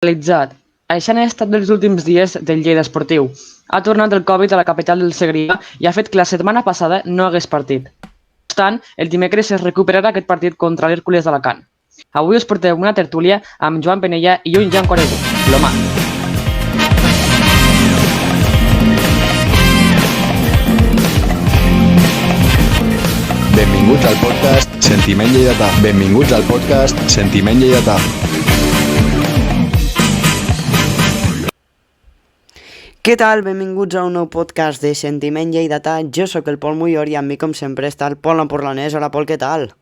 Realitzat. Això han estat els últims dies del Lleida Esportiu. Ha tornat el Covid a la capital del Segrià i ha fet que la setmana passada no hagués partit. No obstant, el dimecres es recuperarà aquest partit contra l'Hèrcules d'Alacant. Avui us portem una tertúlia amb Joan Penella i un Jan Corego, l'Omar. Benvinguts al podcast Sentiment Lleidatà. Benvinguts al podcast Sentiment Lleidatà. Què tal? Benvinguts a un nou podcast de Sentiment Lleidatà. Jo sóc el Pol Muyor i amb mi, com sempre, està el Pol Empordanès. Hola, Pol, què tal?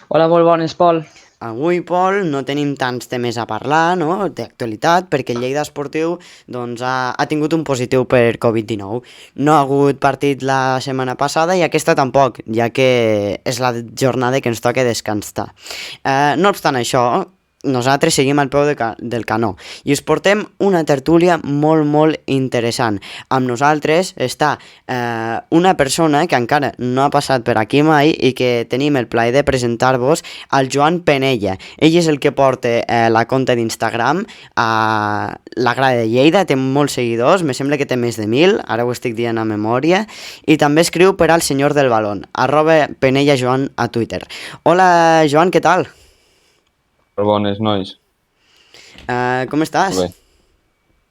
Hola, molt bones, Pol. Avui, Pol, no tenim tants temes a parlar, no?, d'actualitat, perquè el Lleida Esportiu doncs, ha tingut un positiu per Covid-19. No ha hagut partit la setmana passada i aquesta tampoc, ja que és la jornada que ens toca descansar. No obstant això, nosaltres seguim al peu del canó i us portem una tertúlia molt interessant. Amb nosaltres està una persona que encara no ha passat per aquí mai i que tenim el plaer de presentar-vos, al Joan Penella. Ell és el que porta la compte d'Instagram a la Grada de Lleida, té molts seguidors, me sembla que té més de 1.000, ara ho estic dient a memòria, i també escriu per al Senyor del Balón, @PenellaJoan a Twitter. Hola, Joan, què tal? Bones, nois. Com estàs?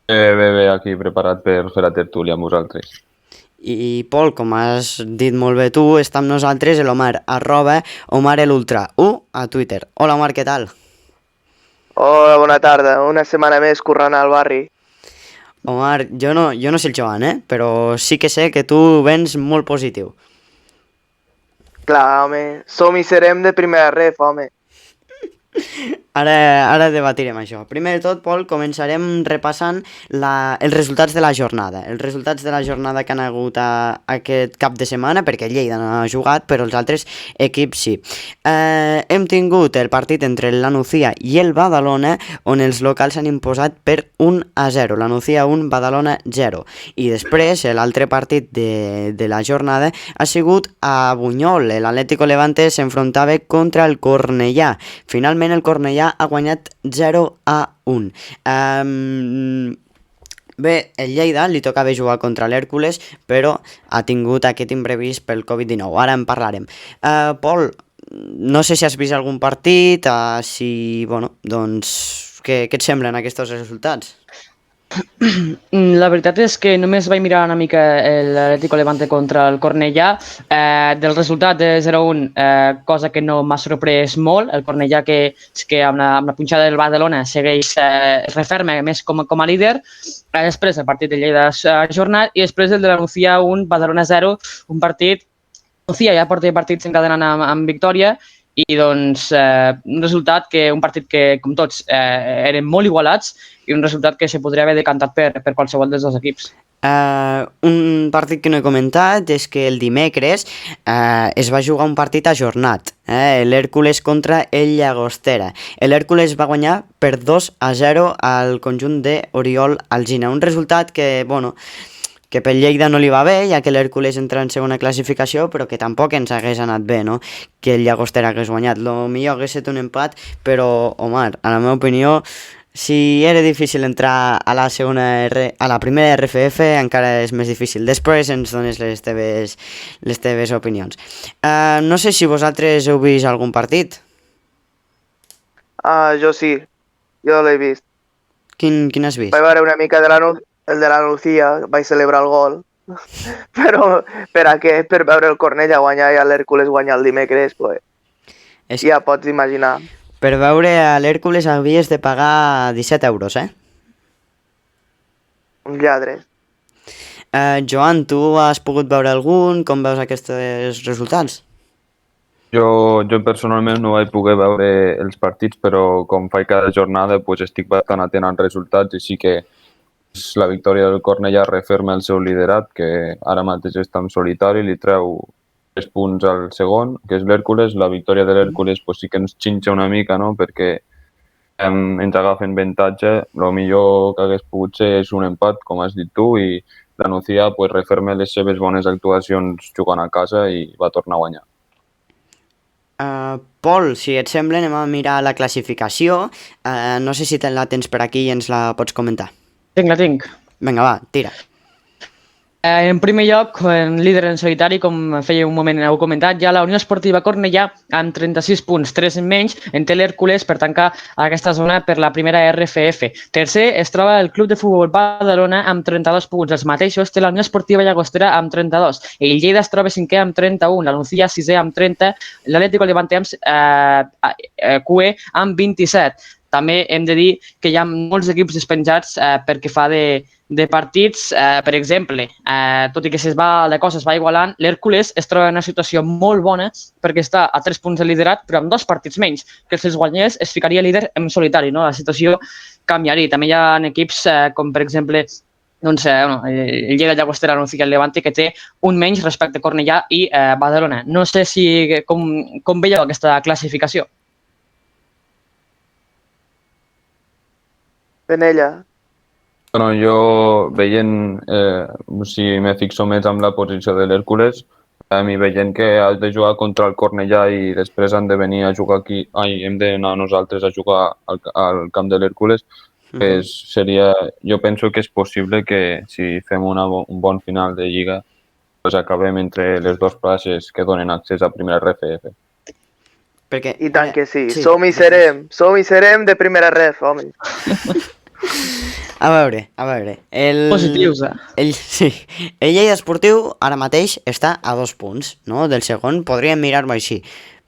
Bé, aquí preparat per fer la tertúlia amb vosaltres. I Pol, com has dit molt bé tu, està amb nosaltres l'Omar, @OmarElUltra1 a Twitter. Hola, Omar, què tal? Hola, bona tarda. Una setmana més corrent al barri. Omar, jo no sé el Joan, però sí que sé que tu vens molt positiu. Clar, home, som i serem de primera ref, home. Ara debatirem això. Primer de tot, Pol, començarem repassant els resultats de la jornada. Els resultats de la jornada que han hagut aquest cap de setmana, perquè el Lleida no ha jugat, però els altres equips sí. Hem tingut el partit entre la Nucía i el Badalona, on els locals s'han imposat per 1-0. La Nucía 1, Badalona 0. I després, l'altre partit de la jornada ha sigut a Bunyol. L'Atlético Levante s'enfrontava contra el Cornellà. Finalment, el Cornellà ha guanyat 0-1. Bé, el Lleida li tocava jugar contra l'Hèrcules, però ha tingut aquest imprevist pel Covid-19. Ara en parlarem. Pol, no sé si has vist algun partit, doncs, què et semblen aquests resultats? La veritat és que només vaig mirar una mica l'Atlético Levante contra el Cornellà. Del resultat de 0-1, cosa que no m'ha sorprès molt. El Cornellà que amb la punxada del Badalona segueix referma més com a líder. Després el partit de Lleida s'ha ajornat i després el de la Nucía 1, Badalona 0, un partit... Nucía ja porta partits encadenant amb victòria i doncs un partit que, com tots, eren molt igualats i un resultat que se podria haver decantat per qualsevol dels dos equips. Un partit que no he comentat és que el dimecres es va jugar un partit ajornat, l'Hèrcules contra el Llagostera. L'Hèrcules va guanyar per 2-0 al conjunt d'Oriol Alsina, un resultat que, que pel Lleida no li va bé, ja que l'Hèrcules entra en segona classificació, però que tampoc ens hagués anat bé, no?, que el Llagostera hagués guanyat. Lo millor hagués estat un empat, però, Omar, a la meva opinió, si era difícil entrar a la primera RFF, encara és més difícil. Després ens dones les teves opinions. No sé si vosaltres heu vist algun partit. Jo sí, jo l'he vist. Quin has vist? Vaig veure una mica el de la Nucía, vaig celebrar el gol. Però per veure el Cornellà guanyar i l'Hèrcules guanyar el dimecres, pues, ja pots imaginar. Per veure a l'Hèrcules havies de pagar 17 euros, Un lladre. Joan, tu has pogut veure algun? Com veus aquests resultats? Jo personalment no vaig poder veure els partits, però com faig cada jornada pues estic bastant atent als resultats i sí que la victòria del Cornellà referma el seu liderat, que ara mateix està en solitari, li treu 3 punts al segon, que és l'Hèrcules. La victòria de l'Hèrcules pues sí que ens xinxa una mica, no?, perquè ens agafen avantatge. El millor que hagués pogut ser és un empat, com has dit tu, i la Nucía pues referma les seves bones actuacions jugant a casa i va tornar a guanyar. Pol, si et sembla, anem a mirar la classificació. No sé si la tens per aquí i ens la pots comentar. La tinc. Vinga, va, tira. En primer lloc, líder en solitari, com feia un moment heu comentat, ja la Unió Esportiva Cornellà, amb 36 punts, 3 en menys, en té l'Hèrcules per tancar aquesta zona per la primera RFF. Tercer es troba el Club de Futbol Badalona amb 32 punts. Els mateixos té la Unió Esportiva Llagostera amb 32. El Lleida es troba cinquè amb 31, la Nucía sisè amb 30, l'Atlético Levante QE amb 27. També hem de dir que hi ha molts equips despenjats perquè fa de partits, per exemple, tot i que la cosa es va igualant, l'Hèrcules es troba en una situació molt bona perquè està a 3 punts de liderat, però amb 2 partits menys, que si els guanyés es ficaria líder en solitari, no? La situació canviaria. També hi ha equips com, per exemple, el Lleida, Llagostera, Nucía, el Levante, que té un menys respecte a Cornellà i Badalona. No sé com veieu aquesta classificació. Penella. Bueno, jo veient, si me fixo més amb la posició de l'Hèrcules, i veient que has de jugar contra el Cornellà i després han de venir a jugar aquí, hem d'anar nosaltres a jugar al camp de l'Hèrcules, jo penso que és possible que si fem un bon final de Lliga pues acabem entre les dues places que donen accés a primera RFF. Perquè, I tant que sí. Som i serem de primera ref, home. A veure. Positius, Sí. El Lleida Esportiu ara mateix està a 2 punts, no? Del segon, podríem mirar-ho així.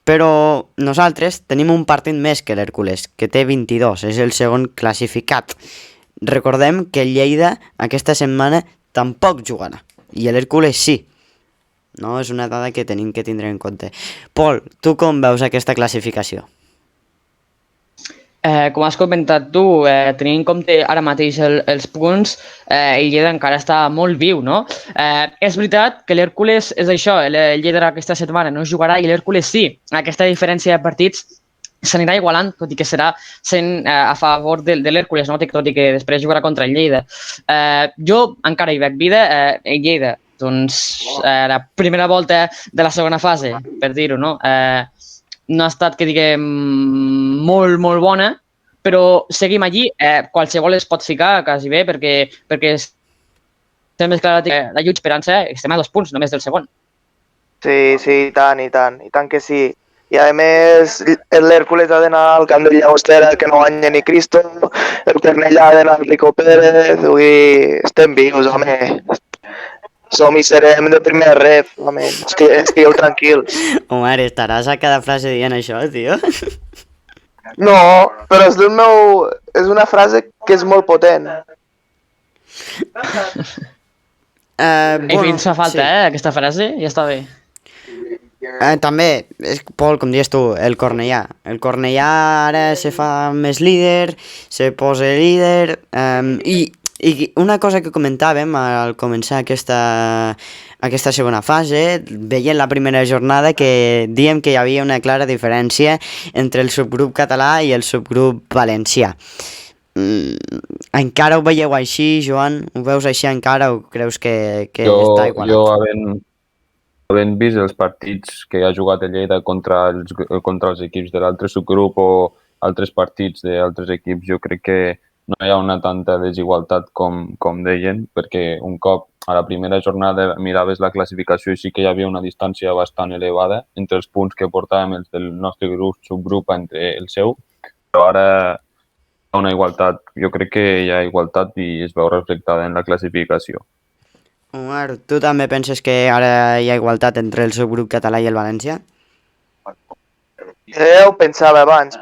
Però nosaltres tenim un partit més que l'Hèrcules, que té 22, és el segon classificat. Recordem que el Lleida aquesta setmana tampoc jugarà, i l'Hèrcules sí. No? És una dada que tenim que tindre en compte. Pol, tu com veus aquesta classificació? Com has comentat tu, tenint en compte ara mateix els punts, el Lleida encara està molt viu, no? És veritat que l'Hèrcules és això, el Lleida aquesta setmana no jugarà i l'Hèrcules sí. Aquesta diferència de partits s'anirà igualant, tot i que serà sent a favor de l'Hèrcules, no? Tot i que després jugarà contra el Lleida. Jo encara hi veig vida, el Lleida, la primera volta de la segona fase, per dir-ho, no? No ha estat, que diguem, molt, molt bona, però seguim allí. Qualsevol es pot ficar, quasi bé, perquè estem més clar la lluita esperança, estem a 2 punts només del segon. Sí, i tant que sí. I a més, l'Hèrcules ha d'anar al camp de Llagostera, que no guanya ni Cristo, el Cornellà ha d'anar al Rico Pérez, estem vius, home. Som i serem de primer ref, home, estigueu tranquils. Omar, estaràs a cada frase dient això, tio? No, però és una frase que és molt potent. Ens fa falta, aquesta frase, ja està bé. També, Pol, com dius tu, el Cornellà. El Cornellà ara se fa més líder, se posa líder, i una cosa que comentàvem al començar aquesta segona fase, veient la primera jornada, que diem que hi havia una clara diferència entre el subgrup català i el subgrup valencià. Encara ho veieu així, Joan? Ho veus així encara o creus que està igualat? Jo, havent vist els partits que ha jugat el Lleida contra els equips de l'altre subgrup o altres partits d'altres equips, jo crec que no hi ha una tanta desigualtat com deien, perquè un cop a la primera jornada miraves la classificació i sí que hi havia una distància bastant elevada entre els punts que portàvem els del nostre subgrup entre el seu, però ara hi ha una igualtat. Jo crec que hi ha igualtat i es veu reflectada en la classificació. Omar, tu també penses que ara hi ha igualtat entre el subgrup català i el valencià? Jo ho pensava abans,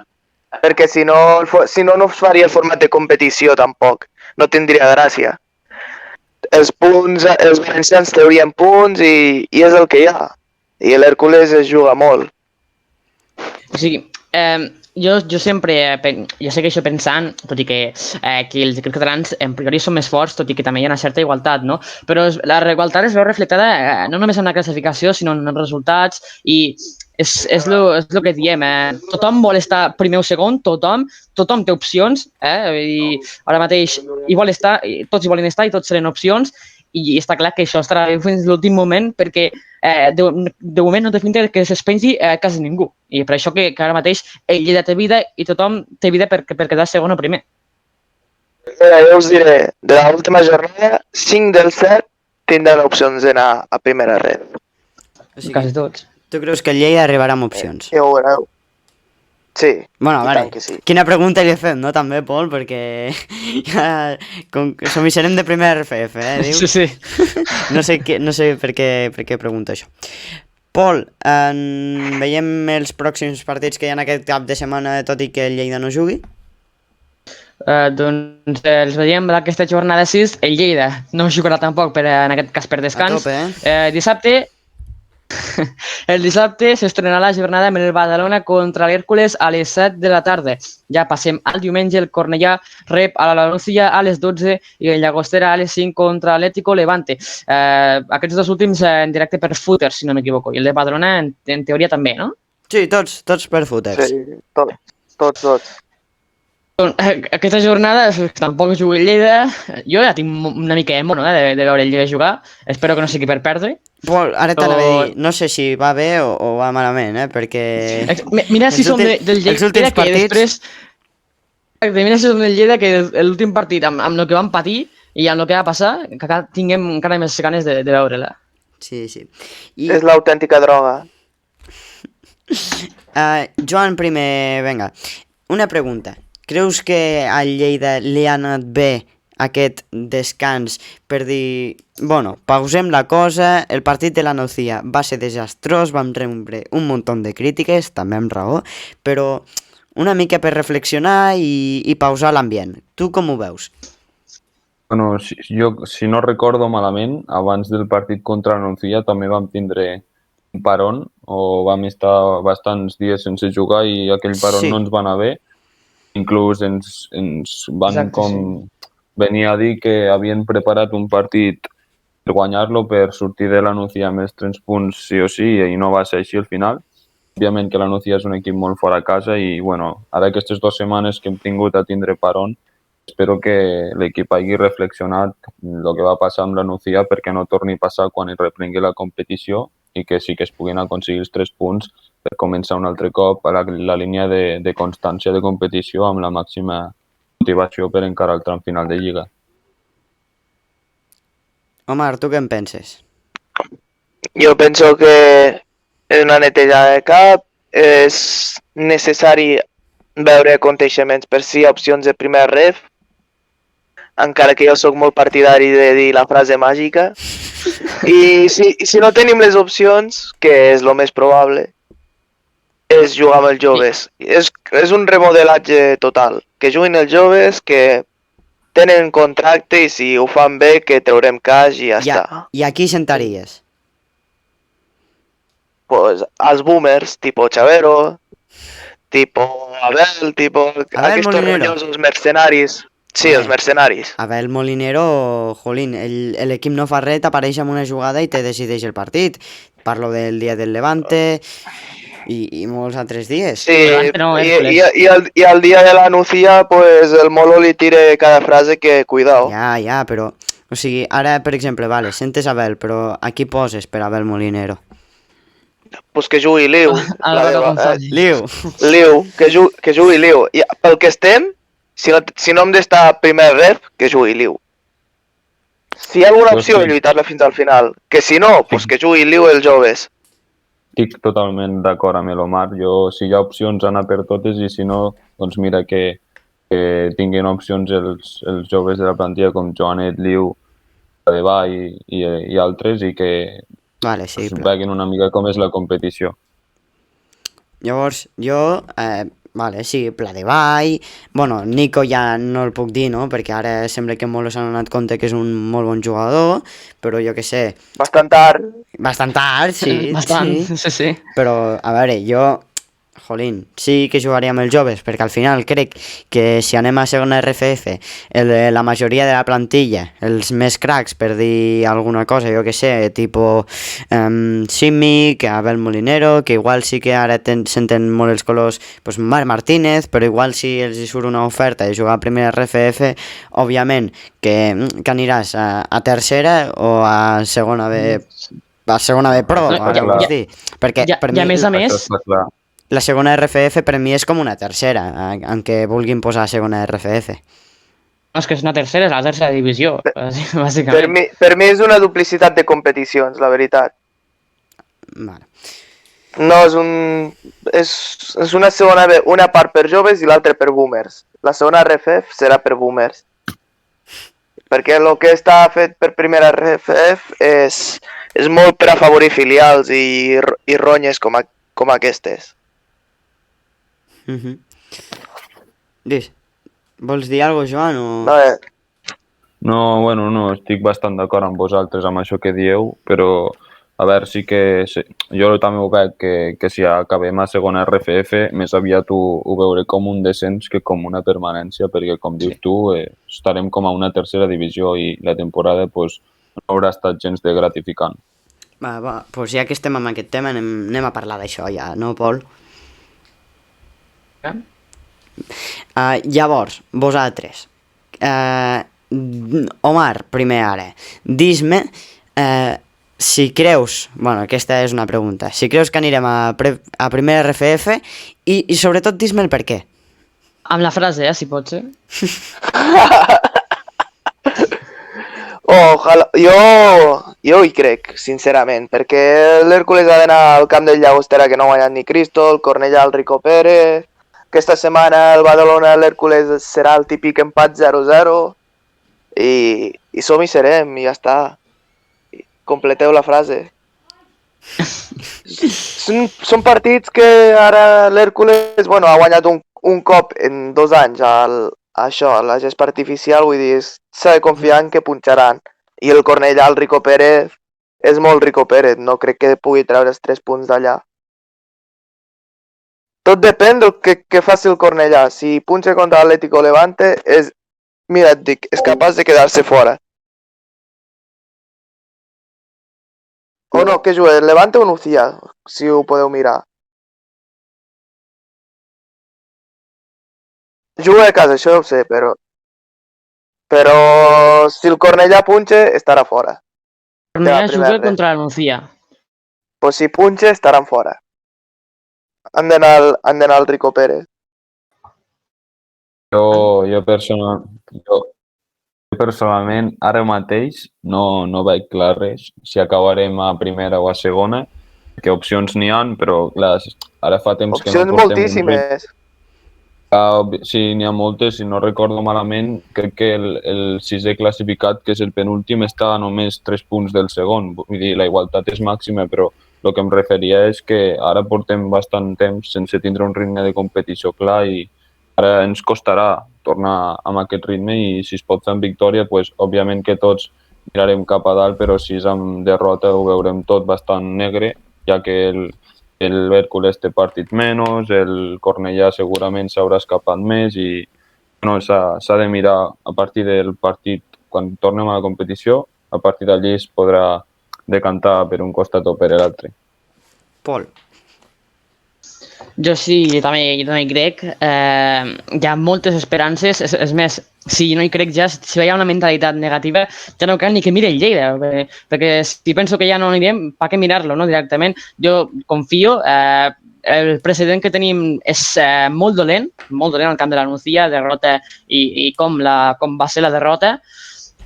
perquè si no es faria el format de competició tampoc, no tindria gràcia. Els valencians traurien punts i és el que hi ha, i l'Hèrcules es juga molt. O sigui, jo sempre segueixo pensant, tot i que els equips catalans en priori són més forts, tot i que també hi ha una certa igualtat, no? Però la igualtat es veu reflectada no només en la classificació, sinó en els resultats, i és el que diem, tothom vol estar primer o segon, tothom té opcions, i ara mateix tots hi volen estar i tots serien opcions, i està clar que això estarà bé fins l'últim moment perquè de moment no té finta que s'espengi quasi ningú. I per això que ara mateix el Lleida té vida i tothom té vida per quedar segon o primer. Jo us diré, de l'última jornada, 5 del 7 tindran opcions d'anar a primera red. O sigui, Quasi tots. tu creus que el Lleida arribarà amb opcions? Ja ho veureu. Sí, Bueno, a i veure, tant que sí. quina pregunta li he fet, no, també, Pol? Perquè ja, com que som i serem de primer RFF, diu? Sí, sí. No sé per què pregunto això. Pol, veiem els pròxims partits que hi ha en aquest cap de setmana, tot i que el Lleida no jugui? Doncs els veiem aquesta jornada 6. El Lleida no jugarà tampoc, en aquest cas per descans. A tope, Dissabte, el dissabte s'estrenarà la jornada amb el Badalona contra l'Hèrcules a les 7 de la tarda. Ja passem al diumenge, el Cornellà rep a la Nucía a les 12 i el Llagostera a les 5 contra l'Atlético Levante. Aquests dos últims en directe per Footers, si no m'equivoco, i el de Badalona en teoria també, no? Sí, tots per footers. Sí, tots. Aquesta jornada tampoc jugo el Lleida. Jo ja tinc una mica de mono de veure el Lleida jugar. Espero que no sigui per perdre. Pol, ara t'anava a dir, no sé si va bé o va malament, perquè... Mira si els som últims- del els Lleida últims que partits- després... Mira si som del Lleida que l'últim partit amb el que vam patir i amb el que va passar, que tinguem encara més ganes de veure-la. Sí. I, És l'autèntica droga. Joan, primer, venga, una pregunta. Creus que al Lleida li ha anat bé aquest descans per dir, bueno, pausem la cosa, el partit de la Nucía va ser desastrós, vam rebre un munt de crítiques, també amb raó, però una mica per reflexionar i pausar l'ambient. Tu com ho veus? Bueno, si no recordo malament, abans del partit contra la Nucía també vam tindre un paron o vam estar bastants dies sense jugar i aquell paron Sí. no ens va anar bé. Inclús ens van Exacte, venir a dir que havien preparat un partit per guanyar-lo, per sortir de la Nucía amb els 3 punts sí o sí, i no va ser així al final. Òbviament que la Nucía és un equip molt fora a casa i, bueno, ara aquestes 2 setmanes que hem tingut a tindre paron, espero que l'equip hagi reflexionat el que va passar amb la Nucía perquè no torni a passar quan es reprengui la competició i que sí que es puguin aconseguir els 3 punts per començar un altre cop a la línia de constància de competició amb la màxima motivació per encarar el tram final de Lliga. Omar, tu què en penses? Jo penso que és una netejada de cap, és necessari veure aconteixements per si hi ha opcions de primer ref, encara que jo sóc molt partidari de dir la frase màgica. I si no tenim les opcions, que és el més probable, és jugar amb els joves. És un remodelatge total. Que juguin els joves, que tenen contracte i si ho fan bé, que traurem cash i ja està. I aquí sentaries? Pues als boomers, tipo Chavero, tipo Abel, tipo aquests Molinero. rotllosos mercenaris. Sí, els mercenaris. Abel Molinero, jolín, l'equip no fa res, t'apareix amb una jugada i te decideix el partit. Parlo del dia del Levante i molts altres dies. Sí, Levante no, Hércules. i al dia de la Nucía, pues el Molo li tire cada frase que cuidao. Ja, però... O sigui, ara, per exemple, vale, sentes Abel, però a qui poses per Abel Molinero? Pues que jugui Liu. Álvaro González. Liu. Liu, que jugui Liu. I pel que estem, si no hem d'estar primer ref, que jugui Liu. Si hi ha alguna Pues opció, sí. lluitar-la fins al final. Que si no, pues que jugui Liu els joves. Estic totalment d'acord amb l'Omar. Jo, si hi ha opcions, anar per totes i si no, doncs mira que tinguin opcions els joves de la plantilla com Joanet, Liu, Adebà i altres i que Vale, sí, es però... veguin una mica com és la competició. Llavors, jo... vale, sí, Pla de Vall... Bueno, Nico ja no el puc dir, no? Perquè ara sembla que molts s'han donat compte que és un molt bon jugador, però jo que sé... Bastant tard. Bastant tard, sí. Bastant, Sí. sí. Però, a veure, jo... Jolín, sí que jugaria amb els joves, perquè al final crec que si anem a segona RFF, la majoria de la plantilla, els més cracs, per dir alguna cosa, jo que sé, tipus Simic, Abel Molinero, que igual sí que ara senten molt els colors, pues Marc Martínez, però igual si els hi surt una oferta de jugar a primera RFF, òbviament que aniràs a tercera o a segona B, a segona B Pro, No, ara vols dir, perquè per I a mi més a Això més, està clar. la segona RFF per mi és com una tercera, en què vulguin posar segona RFF. no, és que és una tercera, és la tercera divisió, Per bàsicament. mi és una duplicitat de competicions, la veritat. Vale. No és un... És una segona B, una part per joves i l'altra per boomers. La segona RFF serà per boomers. Perquè el que està fet per primera RFF és molt per afavorir filials i ronyes com aquestes. Dis, vols dir alguna cosa, Joan? O... No, No, bueno, no, estic bastant d'acord amb vosaltres amb això que dieu, però a veure, sí que jo també ho veig que si acabem a segona RFF, més aviat ho veuré com un descens que com una permanència, perquè com dius tu, estarem com a una tercera divisió i la temporada pues, no haurà estat gens de gratificant. Va, doncs ja que estem amb aquest tema, anem a parlar d'això ja, no, Pol? Llavors, vosaltres, Omar, primer ara, dis-me si creus, bueno, aquesta és una pregunta, si creus que anirem a primera RFF i sobretot dis-me el per què. Amb la frase, si pot ser. Ojalà. Jo hi crec, sincerament, perquè l'Hèrcules ha d'anar al camp del Llagostera que no ha guanyat ni Cristo, el Cornellà el Rico Pérez, aquesta setmana el Badalona l'Hèrcules serà el típic empat 0-0 i som i serem i ja està. Completeu la frase. Són partits que ara l'Hèrcules ha guanyat un cop en 2 anys això, la gespa artificial, vull dir, s'ha de confiar en que punxaran. I el Cornellà, el Rico Pérez, és molt Rico Pérez, no crec que pugui treure els 3 punts d'allà. Tot depèn del que faci el Cornellà. Si punxa contra l'Atlético Levante, mira, et dic, és capaç de quedar-se fora. O no, què juga? El Levante o Nucía, si ho podeu mirar. Juga a casa, això ho sé, però si el Cornellà punxa, estarà fora. Cornellà juga contra la Nucía. Pues si punxa, estaran fora. Han d'anar al Rico Pérez. Jo personalment, ara mateix no veig clar res, si acabarem a primera o a segona, perquè opcions n'hi ha, però clar, ara fa temps que no Opcions portem moltíssimes. Sí, n'hi ha moltes, si no recordo malament, crec que el sisè classificat, que és el penúltim, està a només 3 punts del segon, vull dir, la igualtat és màxima, però el que em referia és que ara portem bastant temps sense tindre un ritme de competició clar i ara ens costarà tornar amb aquest ritme i si es pot fer amb victòria, pues, òbviament que tots mirarem cap a dalt, però si és amb derrota ho veurem tot bastant negre, ja que el Hèrcules té partit menys, el Cornellà segurament s'haurà escapat més i s'ha de mirar a partir del partit, quan tornem a la competició, a partir d'allí es podrà decantar per un costat o per l'altre. Pol. Jo sí, jo també hi crec. Hi ha moltes esperances. És més, si no hi crec ja, si hi ha una mentalitat negativa, ja no cal ni que miri el Lleida, perquè si penso que ja no anirem, per què mirar-lo, no, directament? Jo confio, el precedent que tenim és molt dolent al camp de la Nucía, derrota i com va ser la derrota,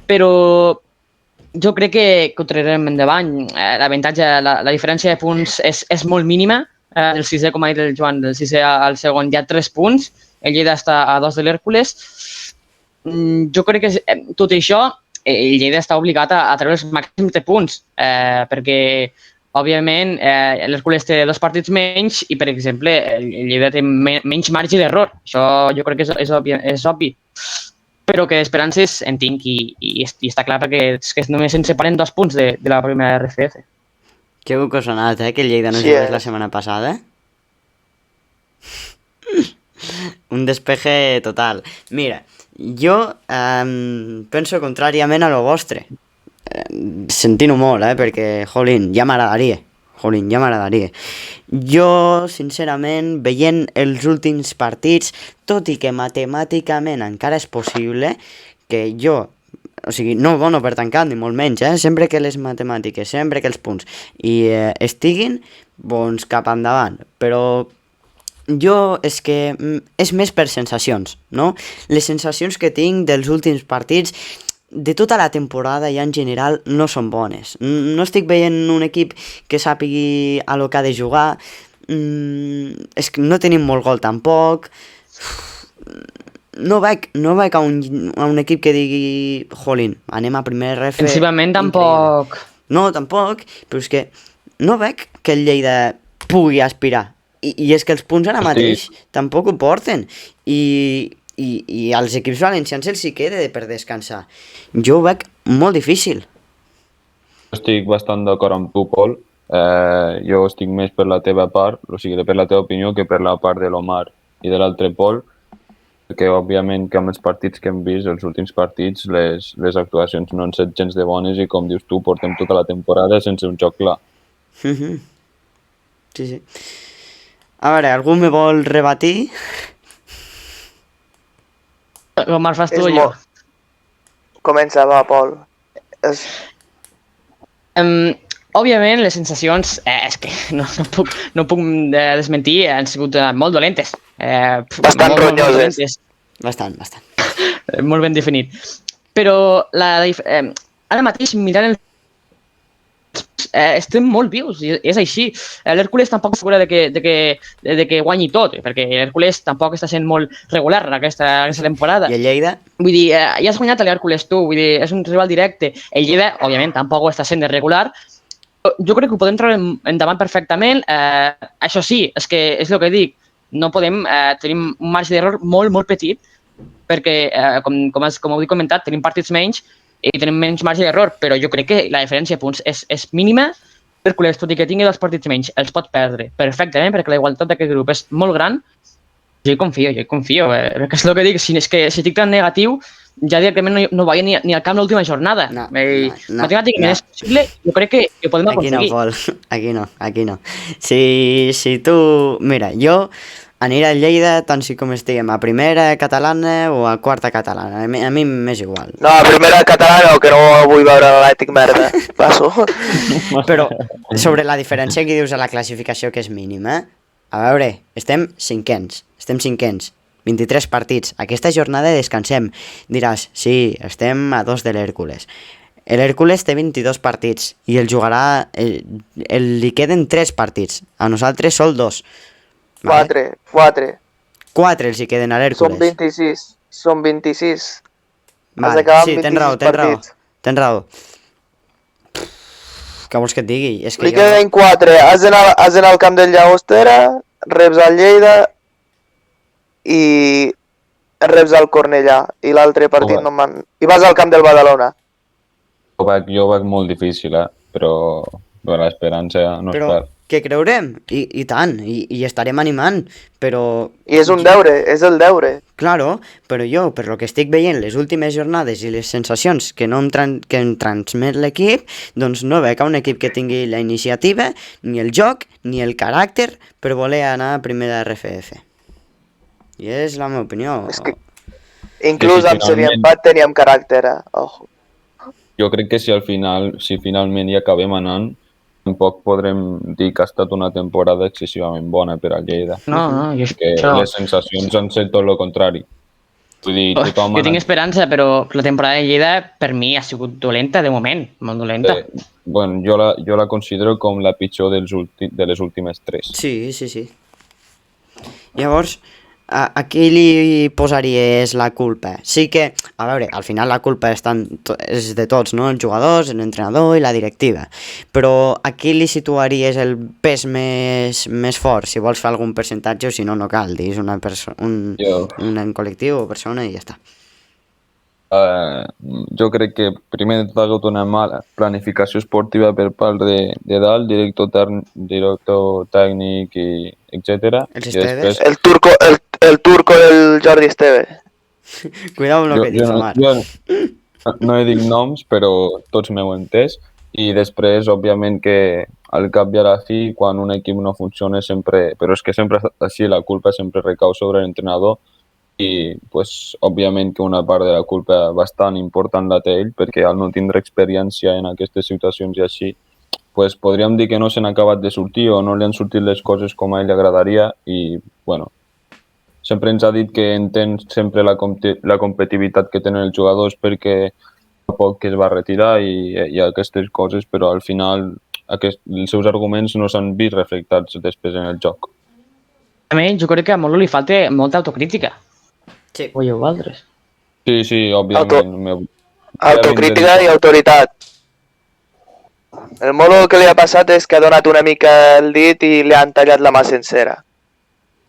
però jo crec que ho traurem endavant. L'avantatge, la diferència de punts és molt mínima. El sisè, com ha dit el Joan, del sisè al segon hi ha 3 punts, el Lleida està a 2 de l'Hèrcules. Jo crec que tot això, el Lleida està obligat a treure els màxims de punts, perquè, òbviament, l'Hèrcules té 2 partits menys i, per exemple, el Lleida té menys marge d'error. Això jo crec que és obvi. Però que d'esperances en tinc i està clar perquè és que només ens separen 2 punts de la primera RFF. Que bo que us ha anat, que el Lleida no jugués la setmana passada. Un despeje total. Mira, jo penso contràriament a lo vostre. Sentint-ho molt, perquè, jolín, ja m'agradaria. Jo, sincerament, veient els últims partits, tot i que matemàticament encara és possible, que jo, o sigui, no dono per tancat, ni molt menys, sempre que les matemàtiques, sempre que els punts estiguin, doncs cap endavant. Però jo és que és més per sensacions, no? Les sensacions que tinc dels últims partits de tota la temporada ja en general no són bones. No estic veient un equip que sàpigui a lo que ha de jugar, és que no tenim molt gol tampoc, no veig a un equip que digui jolín, anem a primer ref. Defensivament tampoc. No, tampoc, però és que no veig que el Lleida pugui aspirar. I és que els punts ara mateix tampoc ho porten. I als equips valencians els hi queda per descansar. Jo ho veig molt difícil. Estic bastant d'acord amb tu, Pol. Jo estic més per la teva part, o sigui, per la teva opinió, que per la part de l'Omar i de l'altre Pol, perquè òbviament que amb els partits que hem vist, els últims partits, les actuacions no han estat gens de bones i, com dius tu, portem tota la temporada sense un joc clar. Sí. A veure, algú me vol rebatir? Omar, fas tu o jo? Comença, va, Pol. Òbviament, les sensacions, és que no puc desmentir, han sigut molt dolentes. Bastant ronyoses. Bastant. Molt ben definit. Però ara mateix, mirant el estem molt vius, i és així. L'Hèrcules tampoc assegura de que guanyi tot, perquè l'Hèrcules tampoc està sent molt regular aquesta temporada. I el Lleida? Vull dir, ja has guanyat l'Hèrcules tu, vull dir, és un rival directe. El Lleida, òbviament, tampoc ho està sent de regular. Jo crec que ho podem treure endavant perfectament. Això sí, és el que dic, no podem, tenim un marge d'error molt, molt petit, perquè, com heu comentat, tenim partits menys, i tenim menys marge d'error, però jo crec que la diferència de punts és mínima. Hèrcules, tot i que tingui 2 partits menys, els pot perdre perfectament, perquè la igualtat d'aquest grup és molt gran. Jo hi confio, perquè és el que dic, si estic tan negatiu, ja directament no vaig ni al camp l'última jornada. Matemàticament és possible, jo crec que podem aconseguir. Aquí no. Si tu... Mira, jo aniré a Lleida tant si com estiguem a primera catalana o a quarta catalana. A mi m'és igual. No, a primera catalana, que no vull veure l'Atlètic merda. Passo. Però sobre la diferència que dius a la classificació, que és mínima, a veure, estem cinquens. 23 partits. Aquesta jornada descansem. Diràs, sí, estem a 2 de l'Hèrcules. L'Hèrcules té 22 partits i el jugarà... li queden 3 partits. A nosaltres sol 2. 4 els hi queden a l'Hèrcules. Són 26. Vale, sí, tens raó. Què vols que et digui? És que li queden 4. Has d'anar al camp del Llagostera, reps al Lleida i reps al Cornellà. I l'altre partit no me'n... I vas al camp del Badalona. Jo ho veig molt difícil, però l'esperança no es perd. Que creurem, i tant, i estarem animant, però... I és un deure, és el deure. Claro, però jo, per lo que estic veient les últimes jornades i les sensacions que em transmet l'equip, doncs no veig un equip que tingui la iniciativa, ni el joc, ni el caràcter per voler anar a primera RFF. I és la meva opinió. És que inclús amb Semi-empat teníem caràcter, ojo. Jo crec que si finalment hi acabem anant, tampoc podrem dir que ha estat una temporada excessivament bona per a Lleida. No, les sensacions han set tot el contrari. Vull dir, jo tinc esperança, però la temporada de Lleida per mi ha sigut dolenta de moment, molt dolenta. Bueno, jo la considero com la pitjor de les últimes 3. Sí. Llavors, a qui li posaries la culpa? Sí que, a veure, al final la culpa és de tots, no? Els jugadors, l'entrenador i la directiva. Però a qui li situaries el pes més fort? Si vols fer algun percentatge o si no, no cal. Diguis un col·lectiu o persona i ja està. Jo crec que primer de tot ha hagut una mala planificació esportiva per part de dalt, director tècnic i etc. Els I després Esteves. El turco del Jordi Esteve. Cuidado amb el jo, que jo, dius, no, Omar. no he dit noms, però tots m'heu entès. I després, òbviament, que al cap i a la fi, quan un equip no funciona, sempre... Però és que sempre ha estat així, la culpa sempre recau sobre l'entrenador i, pues, òbviament, que una part de la culpa bastant important la té ell, perquè al no tindre experiència en aquestes situacions i així, pues, podríem dir que no se n'ha acabat de sortir o no li han sortit les coses com a ell li agradaria i, bueno, sempre ens ha dit que entén sempre la competitivitat que tenen els jugadors perquè fa poc que es va retirar i aquestes coses, però al final els seus arguments no s'han vist reflectats després en el joc. A mi, jo crec que a Molo li falta molta autocrítica. Sí. Ho veieu vosaltres? Sí, òbviament. Autocrítica i autoritat. El Molo que li ha passat és que ha donat una mica el dit i li han tallat la mà sencera.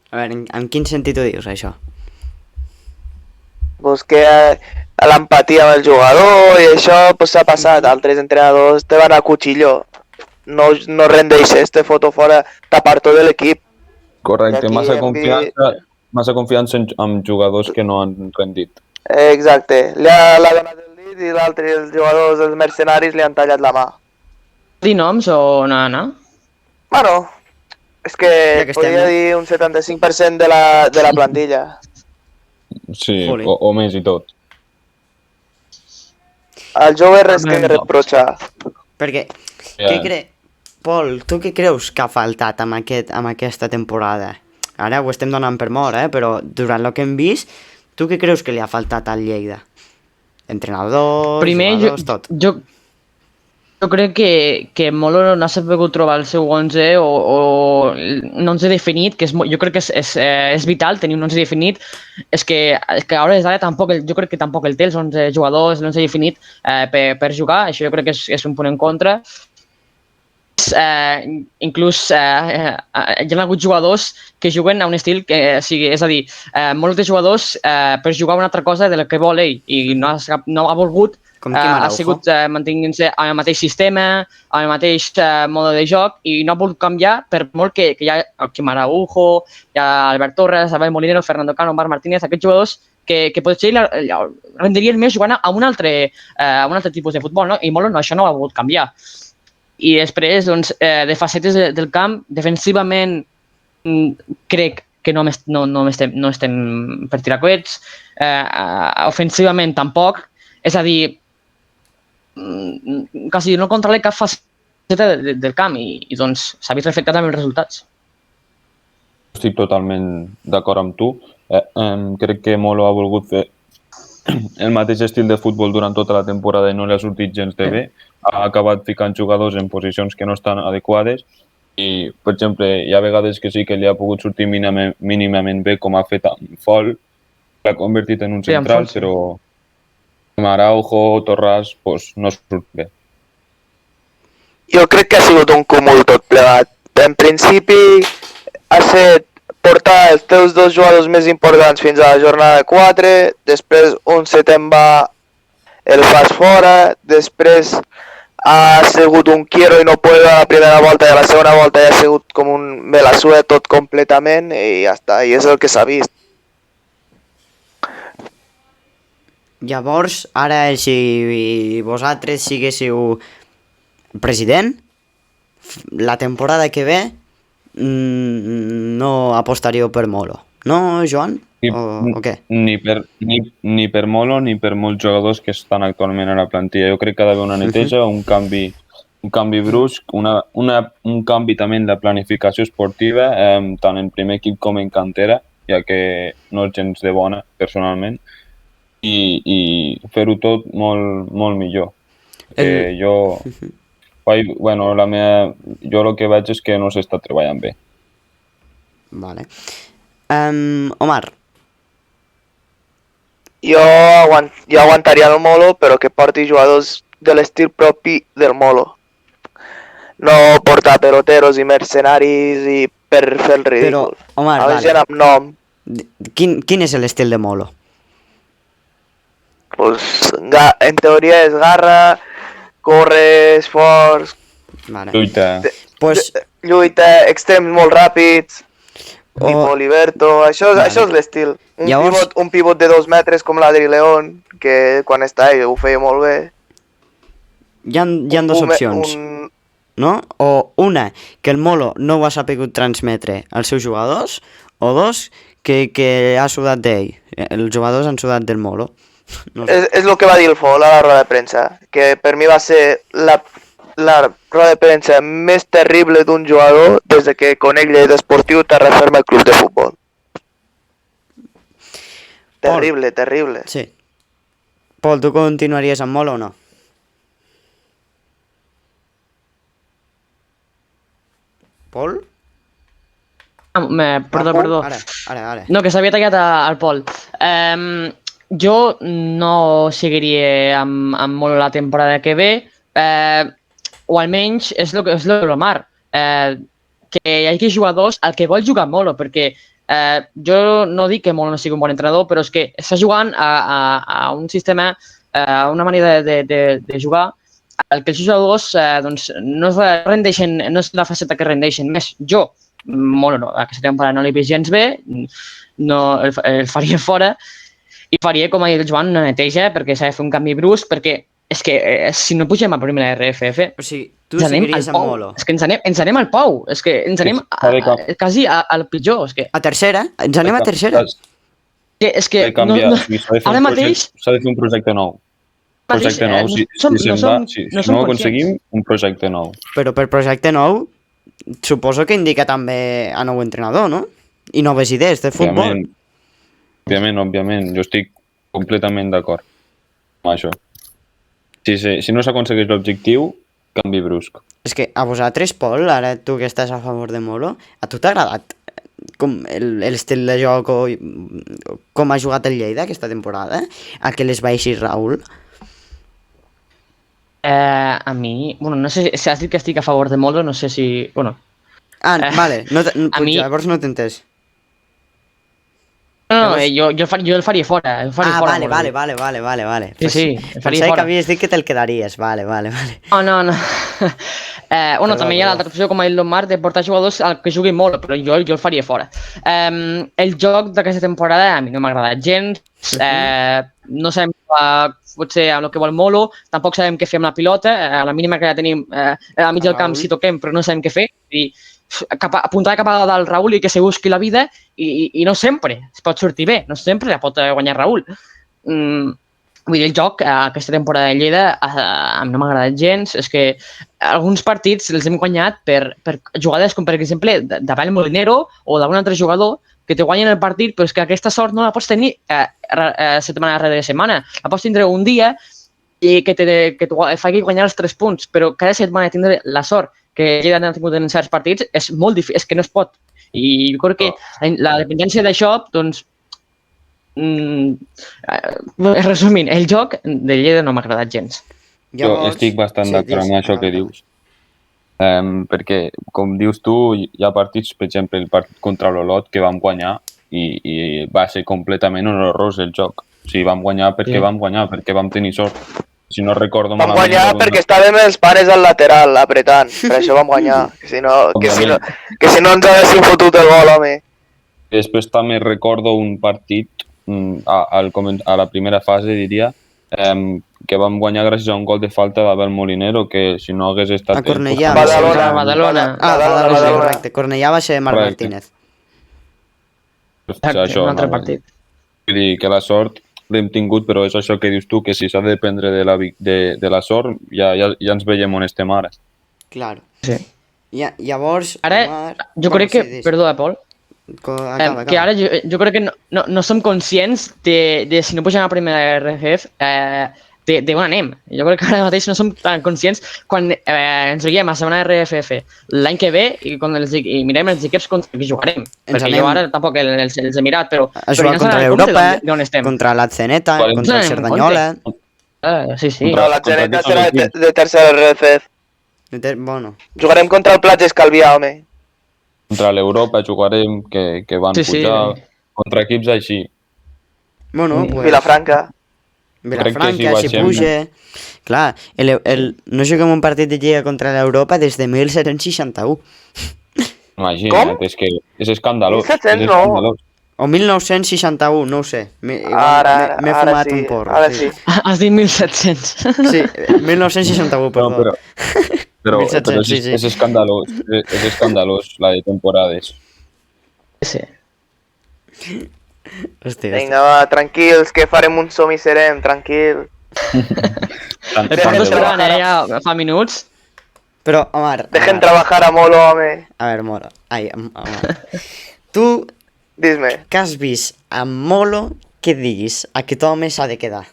A veure, en quin sentit ho dius, això? Pues que l'empatia amb el jugador i això pues, s'ha passat. Altres entrenadors te van a cuchillo. No rendeixes, te foto fora, t'aparto de l'equip. Correcte, I aquí massa confiança en jugadors que no han rendit. Exacte, l'ha donat el dit i l'altre, els jugadors, els mercenaris, li han tallat la mà. Dir noms o no, no? Bueno, és que Ja que estem, podria no? dir un 75% de la plantilla. Sí, Jolín. o més i tot. Al jove res que reprochar. Perquè, Ja. Pol, tu què creus que ha faltat amb aquesta temporada? Ara ho estem donant per mort, però durant el que hem vist, tu què creus que li ha faltat al Lleida? Entrenadors, Primer, jugadors, tot. jo crec que Molo no ha sabut trobar el seu 11 o un 11 definit, que jo crec que és vital tenir un 11 definit. És que a hores d'ara jo crec que tampoc el té, els 11 jugadors, l'11 definit per jugar. Això jo crec que és un punt en contra. Inclús hi ha hagut jugadors que juguen a un estil que sigui, és a dir, molts de jugadors per jugar a una altra cosa de la que vol ell i no ha volgut, Com Quim ha Araujo. sigut mantenint-se amb el mateix sistema, amb el mateix mode de joc i no ha volgut canviar per molt que hi ha Quim Araujo, hi ha Albert Torres, Abel Molinero, Fernando Cano, Marc Martínez, aquests jugadors que potser rendirien més jugant a un altre tipus de futbol, no? I Molo això no ho ha volgut canviar. I després, doncs, de facetes del camp, defensivament crec que no estem per tirar coets, ofensivament tampoc, és a dir, quasi no controla cap faceta del camp i doncs s'ha vist reflectat amb els resultats. Estic totalment d'acord amb tu. Crec que Molo ha volgut fer el mateix estil de futbol durant tota la temporada i no li ha sortit gens de bé. Ha acabat ficant jugadors en posicions que no estan adequades i, per exemple, hi ha vegades que sí que li ha pogut sortir mínimament bé, com ha fet amb Fol, l'ha convertit en un central, però amb Araujo, Torras, pues, no surt bé. Jo crec que ha sigut un cúmul tot plegat. En principi, ha set portar els teus dos jugadors més importants fins a la jornada 4, després un se te'n va, el fas fora, després ha sigut un quiero i no puedo a la primera volta i a la segona volta ja ha sigut com un me la sue tot completament i ja està, i és el que s'ha vist. Llavors, ara, si vosaltres siguéssiu president, la temporada que ve no apostaríeu per Molo, no, Joan? O què? Ni per Molo ni per molts jugadors que estan actualment a la plantilla. Jo crec que ha d'haver una neteja, un canvi brusc, un canvi també en la planificació esportiva, tant en primer equip com en cantera, ja que no és gens de bona, personalment, i fer-ho tot molt, molt millor. Jo el que veig és que no s'està treballant bé. Vale. Omar. Jo aguantaria el Molo, però que porti jugadors de l'estil propi del Molo. No portar peloteros i mercenaris i per fer el ridícul. Però, Omar, a la gent amb nom. Quin és l'estil de Molo? pues, en teoria és garra, corres forts, Vale. Lluita. Pues, lluita, extrems molt ràpids, O- tipo Liberto, això és l'estil. Llavors- Un pivot de 2 metres com l'Adri León, que quan està ell ho feia molt bé. hi ha dues opcions, no? O una, que el Molo no ho ha sapigut transmetre als seus jugadors, o dos, que ha sudat d'ell. Els jugadors han sudat del Molo. No sé. És el que va dir el Fol a la roda de premsa, que per mi va ser la roda de premsa més terrible d'un jugador des de que conec Lleida Esportiu te referma el club de futbol. Terrible, terrible. Sí. Pol, tu continuaries amb Molo o no? Pol? Perdó. Ara. No, que s'havia tallat al Pol. Jo no seguiria amb molt la temporada que ve, o almenys és el que és el Mar, que hi hagi jugadors al que vol jugar Molo, perquè jo no dic que Molo no sigui un bon entrenador, però és que està jugant a un sistema, a una manera de jugar el que els jugadors doncs, no rendeixen, no és la faceta que rendeixen més. Jo, Molo no, aquesta temporada no l'he vist gens bé, no, el faria fora i faria, com ha dit el Joan, una neteja perquè s'ha de fer un canvi brusc, perquè és que si no pugem a primera RFF O sigui, tu seguiries amb Molo. és que ens anem al pou, és que ens anem quasi al pitjor, és que A tercera? Ens anem a tercera? és que S'ha de canviar, no, o sigui, s'ha de fer ara un mateix projecte- s'ha de fer un projecte nou. Projecte nou, si no ho aconseguim, un projecte nou. Però per projecte nou, suposo que indica també a nou entrenador, no? I noves idees de futbol. Òbviament, jo estic completament d'acord amb això. Si no s'aconsegueix l'objectiu, canvi brusc. És que a vosaltres, Pol, ara tu que estàs a favor de Molo, a tu t'ha agradat com l'estil de joc o com ha jugat el Lleida aquesta temporada? A que les baixi Raül? a mi, bueno, no sé si has dit que estic a favor de Molo, no sé si, bueno, Ah, vale, no a mi- llavors no t'he entès. no, jo el faria fora, Ah, fora, vale. Sí, Pues sí, el faria pensava que fora. havies dit que te'l quedaries, vale. No. Bueno, també hi ha l'altra opció, com ha dit l'Omar, de portar jugadors que juguin molt, però jo el faria fora. El joc d'aquesta temporada a mi no m'ha agradat gens, no sabem potser amb el que vol Molo, tampoc sabem què fer amb la pilota, a la mínima que ja tenim a mig del camp Raül. si toquem, però no sabem què fer, i apuntar cap a dalt Raül i que se busqui la vida, i no sempre es pot sortir bé, no sempre la pot guanyar Raül. Vull dir, el joc aquesta temporada de Lleida a mi no m'ha agradat gens, és que alguns partits els hem guanyat per jugades com per exemple davant el Molinero o d'algun altre jugador que te guanyen el partit, però és que aquesta sort no la pots tenir setmana darrere setmana, la pots tindre un dia i que te faci guanyar els 3 punts, però cada setmana tindre la sort que Lleida ha tingut en certs partits és molt difícil, és que no es pot. I jo crec que la dependència d'això, doncs, resumint, el joc de Lleida no m'ha agradat gens. Jo estic bastant d'acord amb això que dius. Perquè, com dius tu, hi ha partits, per exemple, el partit contra l'Olot, que vam guanyar i va ser completament horrorós el joc. O sigui, vam guanyar perquè vam guanyar, perquè vam tenir sort. Si no recordo Vam malament... guanyar perquè estàvem els pares al lateral apretant, per això vam guanyar. Que si no ens haguéssim fotut el gol, home. Després també recordo un partit a la primera fase, diria, que vam guanyar gràcies a un gol de falta d'Abel Molinero, que si no hagués estat... A Cornellà. Badalona. Correcte. Cornellà va ser Marc Correcte. Martínez. Exacte, un altre partit. Vull dir que la sort l'hem tingut, però és això que dius tu, que si s'ha de dependre de la sort, ja ens veiem on estem ara. Claro. Sí. Llavors... Ara, Omar, jo crec que... Perdó, Pol. Acaba. Que ara jo crec que no som conscients de si no pugem a primera RFF d'on anem. Jo crec que ara mateix no som tan conscients quan ens veiem a segona RFF l'any que ve i mirem els equips contra qui jugarem. Perquè jo ara tampoc els he mirat, però... A jugar contra l'Europa, d'on estem. contra l'Atzeneta, contra el Cerdanyola... Sí. Però la Geneta serà de tercera RFF. Bueno, Jugarem contra el Platges Calvià, home. Contra l'Europa jugarem, que van pujar, contra equips així. bueno, pues... Vilafranca. Vilafranca, si puja... Clar, no juguem un partit de Lliga contra l'Europa des de 1761. Imagina't, Com? és que és escandalós. 1700 És no. escandalós. O 1961, no ho sé. M'he Ara fumat sí, un porro. ara sí. Has dit 1700. Sí, 1961, No, perdó. però 1700, és, sí, sí. és escandalós. És escandalós la de temporades. Sí. Hòstia, Vinga, va, tranquils, que farem un som i serem, tranquil. Tant, Te Dejen porto de esperant, trabajar. ja fa minuts. Però, Omar, Dejen Omar, trabajar a Molo, home. a veure, Molo. Ai, Omar. Tu, Dis-me. que has vist amb Molo, què diguis? Aquest home s'ha de quedar.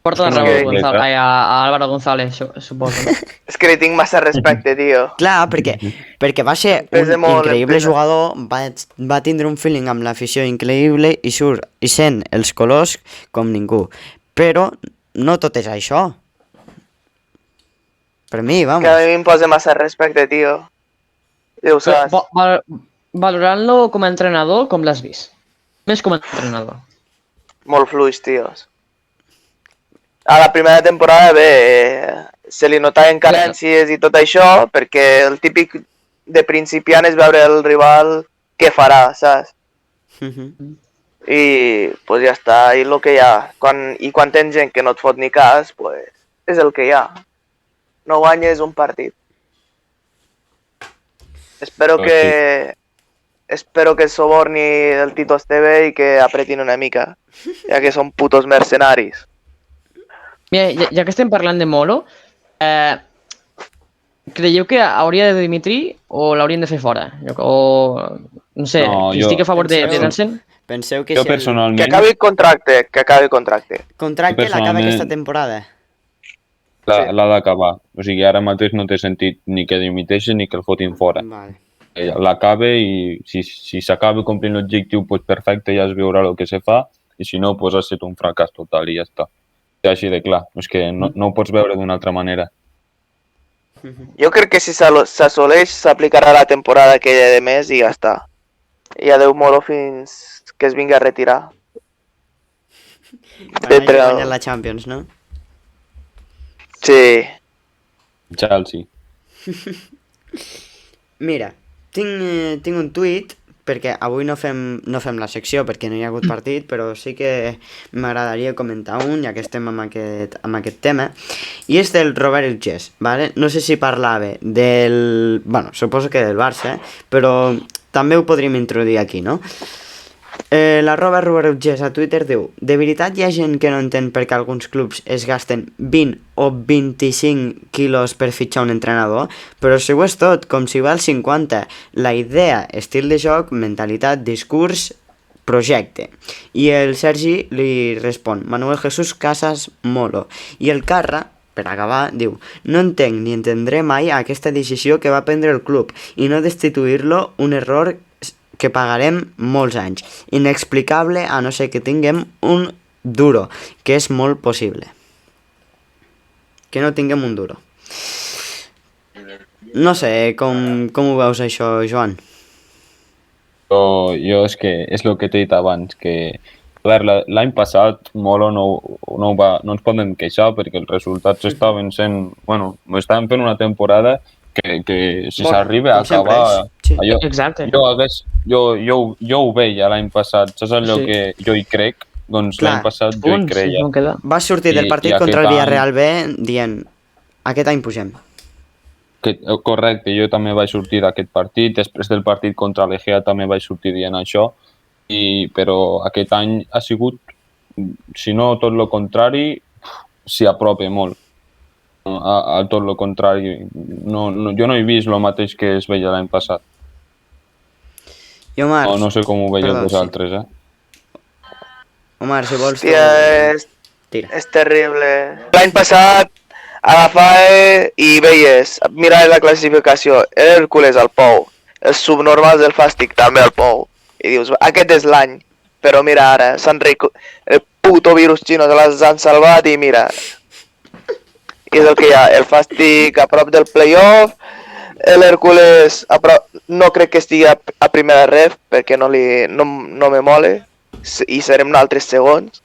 Porta la És que no raó ho a, crec, a Álvaro González, suposo. No? És que li tinc massa respecte, tio. Clar, perquè va ser un Pesa molt, increïble pesa. jugador, va tindre un feeling amb l'afició increïble i surt i sent els colors com ningú. Però no tot és això. Per mi, Que a vamos. mi em posa massa respecte, tio. Ja ho saps. Valorant-lo com a entrenador, com l'has vist? Més com a entrenador. Molt fluix, tios. A la primera temporada, bé, se li notaven carències i tot això, perquè el típic de principiant és veure el rival què farà, saps? Mhm. I pues ja està, i el que hi ha. Quan tens gent que no et fot ni cas, pues és el que hi ha. No guanyes un partit. Espero Pues que... Espero que soborni el Tito Esteve i que apretin una mica, ja que són putos mercenaris. Mira, ja que estem parlant de Molo, creieu que hauria de dimitir o l'haurien de fer fora? O, no sé, No, jo jo- estic a favor de Penseu- Nelson. Penseu que Jo si el personalment... Que acabi el contracte, que acabi el contracte. contracte l'acaba personalment- aquesta temporada. L'ha d'acabar. O sigui, ara mateix no té sentit ni que dimiteixi ni que el fotin fora. Vale. L'acabe i si s'acaba complint l'objectiu, pues perfecte, ja es veurà el que se fa, i si no, pues ha estat un fracàs total i ja està. És així de clar, és que no ho pots veure d'una altra manera. Jo crec que si s'assoleix s'aplicarà la temporada aquella de més i ja està. I adeu Molo fins que es vingui a retirar. Guanyar la Champions, no? Sí. Chelsea. Mira, tinc un tuit, perquè avui no fem la secció perquè no hi ha hagut partit, però sí que m'agradaria comentar un, ja que estem amb aquest tema, i és del Robert Utgés, ¿vale? No sé si parlava del... Bueno, suposo que del Barça, però també ho podríem introduir aquí, no? L'arroba Robert Utgés a Twitter diu: de veritat hi ha gent que no entén per què alguns clubs es gasten 20 o 25 quilos per fitxar un entrenador, però si ho és tot, com si val 50. La idea, estil de joc, mentalitat, discurs, projecte. I el Sergi li respon: Manuel Jesús Casas Molo. I el Carra, per acabar, diu: no entenc ni entendré mai aquesta decisió que va prendre el club i no destituir-lo, un error que pagarem molts anys. Inexplicable a no ser que tinguem un duro, que és molt possible. Que no tinguem un duro. No sé, com ho veus això, Joan? Jo és que és el que t'he dit abans, que a veure, l'any passat Molo no ens podem queixar perquè els resultats estaven sent... Bueno, estaven fent una temporada que si s'arriba a com sempre acabar... és. Sí. Allò, Exacte. jo ho veia l'any passat, saps allò Sí. que jo hi crec? Doncs Clar, l'any passat jo hi Punts, creia. com queda. Va sortir del I partit aquest contra el any- Villarreal B dient: aquest any pugem. Correcte, jo també vaig sortir d'aquest partit, després del partit contra l'Egea també vaig sortir dient això, però aquest any ha sigut, si no tot el contrari, s'hi apropa molt. A tot el contrari, jo no he vist el mateix que es veia l'any passat. I Omar, No sé com ho veieu Perdó, vosaltres, Omar, si vols... Hòstia, Tira. és terrible. L'any passat agafava i veies, mira la classificació, Hércules al Pou, els subnormals del Fàstic també al Pou. I dius, aquest és l'any. Però mira ara, el puto virus xino se les han salvat i mira. I és el que hi ha, el Fàstic a prop del playoff, l'Hércules no crec que estigui a primera ref perquè no me mole i serem nosaltres segons.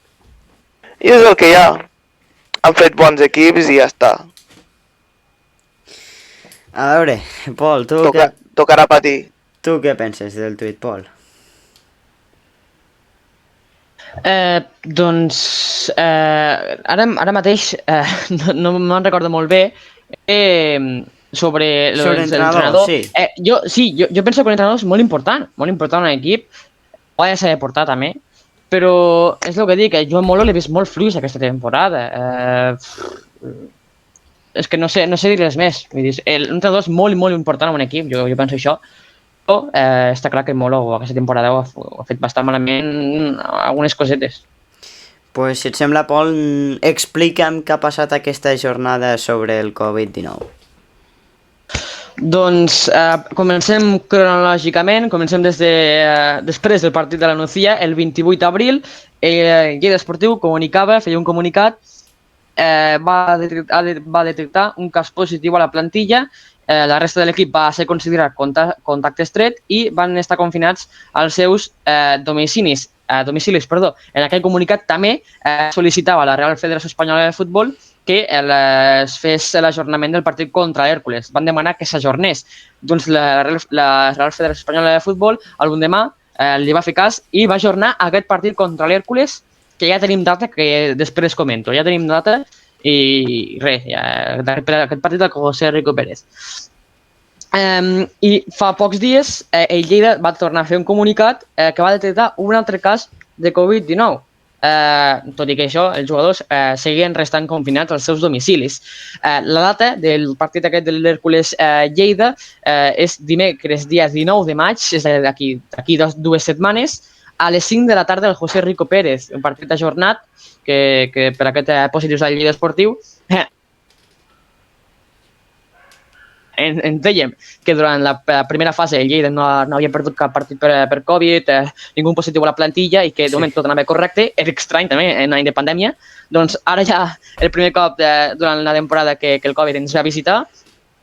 I és el que hi ha. Han fet bons equips i ja està. A veure, Pol, Tocarà patir. tu què penses del tuit, Pol? Ara mateix no me'n recordo molt bé sobre l'entrenador, sí. Jo penso que l'entrenador és molt important en un equip, ho ha de saber portar també, però és el que dic, que Joan Molo l'he vist molt fluix aquesta temporada. És que no sé dir res més. Vull dir, l'entrenador és molt important en un equip, jo penso això. Però està clar que Molo aquesta temporada ho ha fet bastant malament algunes cosetes. Pues, si et sembla, Pol, explica'm què ha passat aquesta jornada sobre el Covid-19. Doncs comencem cronològicament, comencem després del partit de la Nucía, el 28 d'abril, el Lleida Esportiu feia un comunicat, va detectar un cas positiu a la plantilla, la resta de l'equip va ser considerat contacte estret i van estar confinats als seus domicilis. En aquell comunicat també sol·licitava a la Real Federació Espanyola de Futbol que es fes l'ajornament del partit contra l'Hèrcules. Van demanar que s'ajornés. Doncs la Real Federació Espanyola de Futbol, el demà, li va fer cas i va ajornar aquest partit contra l'Hèrcules, que ja tenim data, que després comento. Ja tenim data i res, aquest partit del José Rico Pérez. I fa pocs dies el Lleida va tornar a fer un comunicat que va detectar un altre cas de Covid-19. Tot i que això, els jugadors seguien restant confinats als seus domicilis. La data del partit aquest de l'Hèrcules Lleida és dimecres, dia 19 de maig, és d'aquí dues setmanes, a les 5 de la tarda al José Rico Pérez, un partit ajornat que per aquest positius del Lleida Esportiu ens dèiem que durant la primera fase el Lleida no havia perdut cap partit per Covid, ningú positiu a la plantilla i que de moment tot anava correcte. És estrany també en any de pandèmia. Doncs ara ja el primer cop durant la temporada que el Covid ens va visitar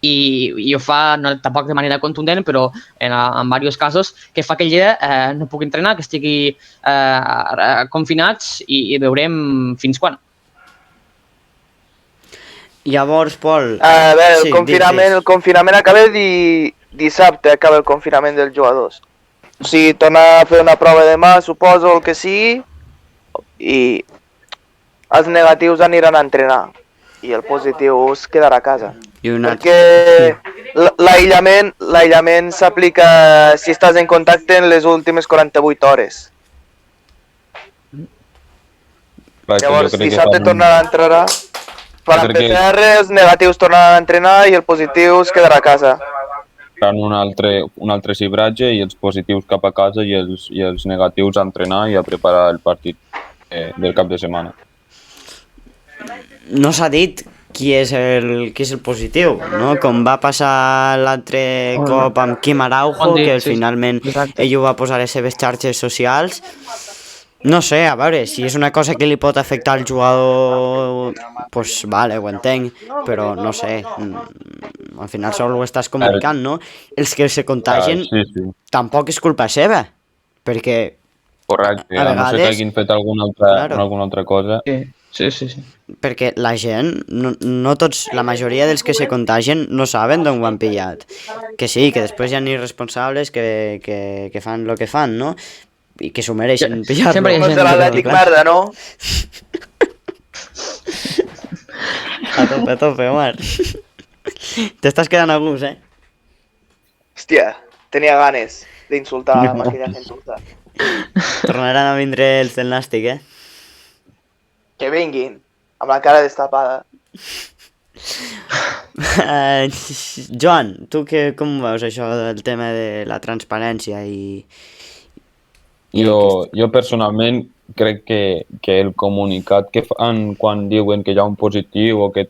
i ho fa tampoc de manera contundent, però en diversos casos, que fa que el Lleida no pugui entrenar, que estigui confinats i veurem fins quan. Llavors, Pol... A veure, el confinament acaba dissabte, acaba el confinament dels jugadors. O sigui, torna a fer una prova demà, suposo, el que sigui, i els negatius aniran a entrenar i el positiu es quedarà a casa. Perquè l'aïllament s'aplica si estàs en contacte en les últimes 48 hores. Llavors, dissabte tornarà a entrenar. Per la PCR, els negatius tornaran a entrenar i el positiu es quedarà a casa. Faran un altre cibratge i els positius cap a casa i els negatius a entrenar i a preparar el partit del cap de setmana. No s'ha dit qui és el positiu, no? Com va passar l'altre cop amb Quim Araujo, que finalment ell ho va posar a les seves xarxes socials. No sé, a veure, si és una cosa que li pot afectar al jugador, pues vale, ho entenc, però no sé, al final sol ho estàs comunicant, no? Els que se contagien tampoc és culpa seva, perquè correcte, a no ser que hagin fet alguna altra cosa. Sí. Perquè la gent, no tots, la majoria dels que se contagien no saben d'on ho han pillat. Que sí, que després hi ha irresponsables que fan el que fan, no? I que s'ho mereixen pillar-lo. Sempre hi ha gent de l'Atlètic merda, no? A tope, Omar. T'estàs quedant a gust, Hòstia, tenia ganes d'insultar amb aquella gentuza. Tornaran a vindre els del Nàstic, Que vinguin, amb la cara destapada. Joan, tu com veus això del tema de la transparència i... Jo personalment crec que el comunicat que fan quan diuen que hi ha un positiu o que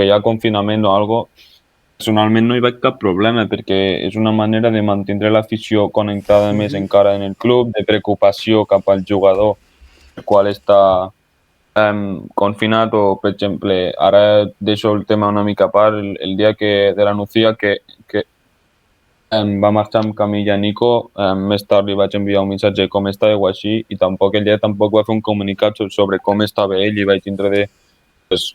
hi ha confinament o alguna cosa, personalment no hi veig cap problema perquè és una manera de mantenir l'afició connectada més encara en el club, de preocupació cap al jugador el qual està confinat o, per exemple, ara deixo el tema una mica a part, el dia de la Nucía que Va marxar amb Camilla Nico, més tard li vaig enviar un missatge com estava o així, i tampoc ell tampoc va fer un comunicat sobre com estava ell, i vaig tindre de... Pues,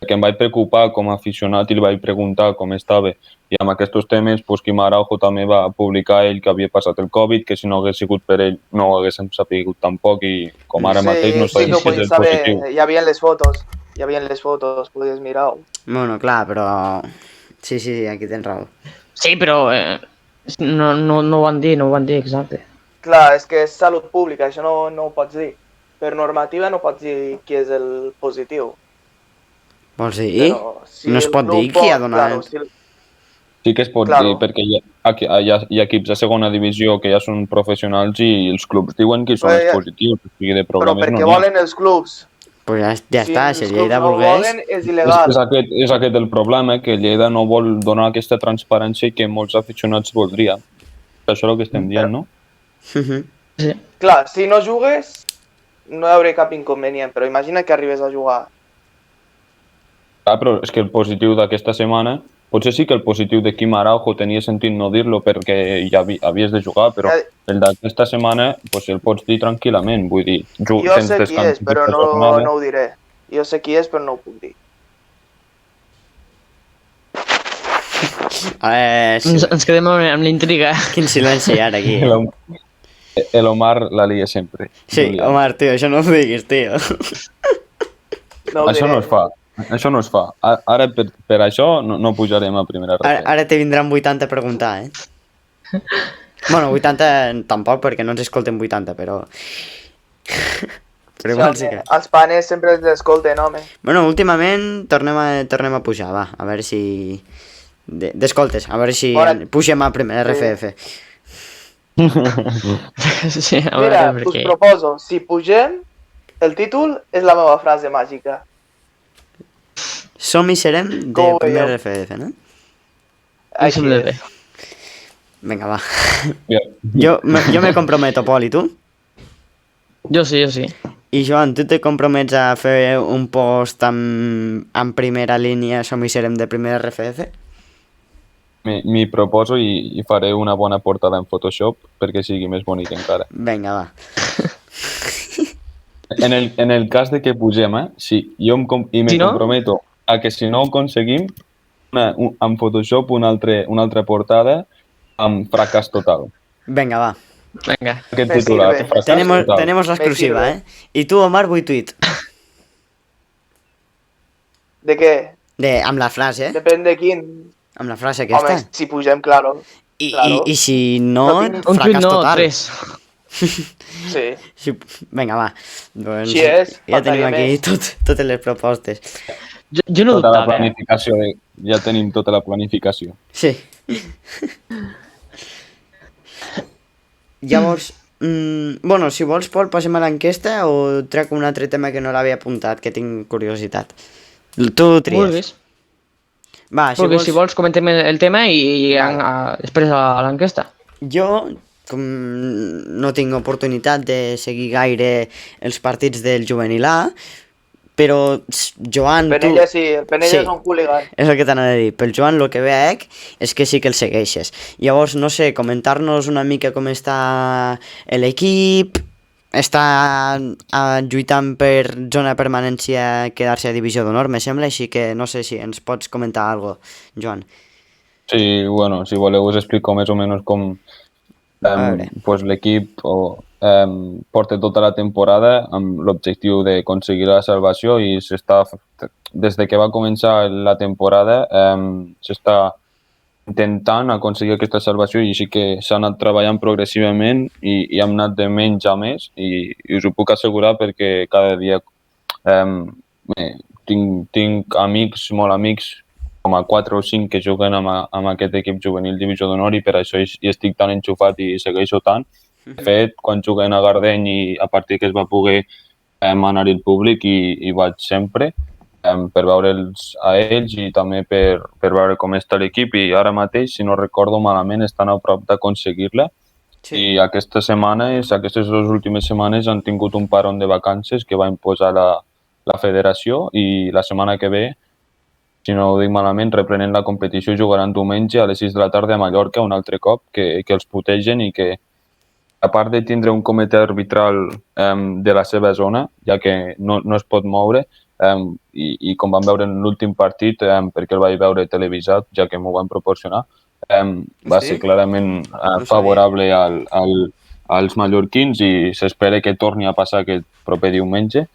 que em vaig preocupar com a aficionat i li vaig preguntar com estava. I amb aquests temes, pues, Quim Araujo també va publicar ell que havia passat el Covid, que si no hagués sigut per ell no ho haguéssim sapigut tampoc, i com ara mateix no Sí, que sabem ho si és podies el saber, positiu. hi havia les fotos, podies mirar-ho. Bueno, clar, però... Sí, aquí tens raó. Sí, però no ho van dir, exacte. Clar, és que és salut pública, això no ho pots dir. Per normativa no pots dir qui és el positiu. Vols dir? Però si No es el pot club dir qui ha vol, donat... claro, si el- Sí que es pot Claro. dir, perquè hi ha equips de segona divisió que ja són professionals i els clubs diuen que són Però els ja- positius, o sigui, de Però problemes perquè no n'hi ha. volen els clubs. Pues ja Si està, els si el clubs Lleida no ho volgués... volen, és il·legal. És aquest el problema, que Lleida no vol donar aquesta transparència que molts aficionats voldrien. Això és el que estem dient, no? Mhm. Sí. Clar, si no jugues, no hi haurà cap inconvenient, però imagina que arribes a jugar. Ah, però és que el positiu d'aquesta setmana, potser sí que el positiu de Quim Araujo tenia sentit no dir-lo perquè ja havies de jugar, però el d'aquesta setmana pues, el pots dir tranquil·lament, vull dir, Jo tens sé qui descans és, però aquesta jornada. no ho diré. Jo sé qui és, però no ho puc dir. A veure, sí. Ens quedem amb la intriga. Quin silenci ara aquí. El Omar la lia sempre. Sí, Julià. Omar, tio, això no ho diguis, tio. No ho Això diré. no es fa. Això no es fa. Ara per això no pujarem a primera Ara, ref. ara te vindran 80 a preguntar, Bueno, 80 tampoc, perquè no ens escolten 80, però... Però igual sí que... Els panes sempre els escolten, home. Bueno, últimament tornem a pujar, va, a veure si... D'escoltes, a veure si Bona- pugem a primer RFF. Sí, a Mira, veure, us perquè... proposo, si pugem, el títol és la meva frase màgica. Som i serem de Com ho primer veieu? RFF, no? Em sembla bé. Vinga, va. Bien. Jo me comprometo, Pol, i tu? Jo sí. I Joan, tu te compromets a fer un post en primera línia Som i serem de primer RFF? M'hi proposo i faré una bona portada en Photoshop perquè sigui més bonic encara. Vinga, va. En el cas de que pugem, sí, jo me Si no? comprometo a que si no ho aconseguim, en Photoshop una altra portada amb fracàs total. Vinga, va. Vinga. Aquest Me titular, sirve. fracàs Tenemos total. l'exclusiva, Me sirve. I tu, Omar, vull tuit. De què? Amb la frase, Depèn de quin. Amb la frase aquesta. Home, si pugem, claro. claro. I si no, No tinc- Un tuit fracàs no, total. 3. Sí. Si... Vinga, va. Doncs Així és, ja tenim faltaria aquí més. totes les propostes. Jo no Tota la dubtava. planificació, ja tenim tota la planificació. Sí. Llavors, bueno, si vols, Pol, passem a l'enquesta o trec un altre tema que no l'havia apuntat, que tinc curiositat. Tu tries. Vulguis. Va, Si vols comentem el tema i Vale. després a l'enquesta. Jo, com no tinc oportunitat de seguir gaire els partits del juvenil A, però Joan, Penella sí, el Penella Sí. és un hooligan. És el que t'anava a dir. Pel Joan, el que veig és que sí que el segueixes. Llavors, no sé, comentar-nos una mica com està l'equip, està lluitant per zona permanència, quedar-se a divisió d'honor, me sembla, així que no sé si ens pots comentar alguna cosa, Joan. Sí, bueno, si voleu us explico més o menys com veure. pues, l'equip porta tota la temporada amb l'objectiu d'aconseguir la salvació i des de que va començar la temporada s'està intentant aconseguir aquesta salvació i sí que s'ha anat treballant progressivament i hem anat de menys a més i us ho puc assegurar perquè cada dia tinc amics, molt amics, com a 4 o 5 que juguen amb aquest equip juvenil divisió d'honor i per això hi estic tan enxufat i segueixo tant. De fet, quan juguem a Gardeny i a partir que es va poder anar-hi el públic i vaig sempre per veure'ls a ells i també per veure com està l'equip i ara mateix, si no recordo malament, estan a prop d'aconseguir-la. I aquestes dues últimes setmanes han tingut un paron de vacances que va imposar la federació i la setmana que ve si no ho dic malament, reprenen la competició, jugaran diumenge a les 6 de la tarda a Mallorca un altre cop, que els putegen i que, a part de tindre un comitè arbitral de la seva zona, ja que no es pot moure, i com vam veure en l'últim partit, perquè el vaig veure televisat, ja que m'ho van proporcionar, va ser clarament favorable als mallorquins i s'espera que torni a passar aquest proper diumenge.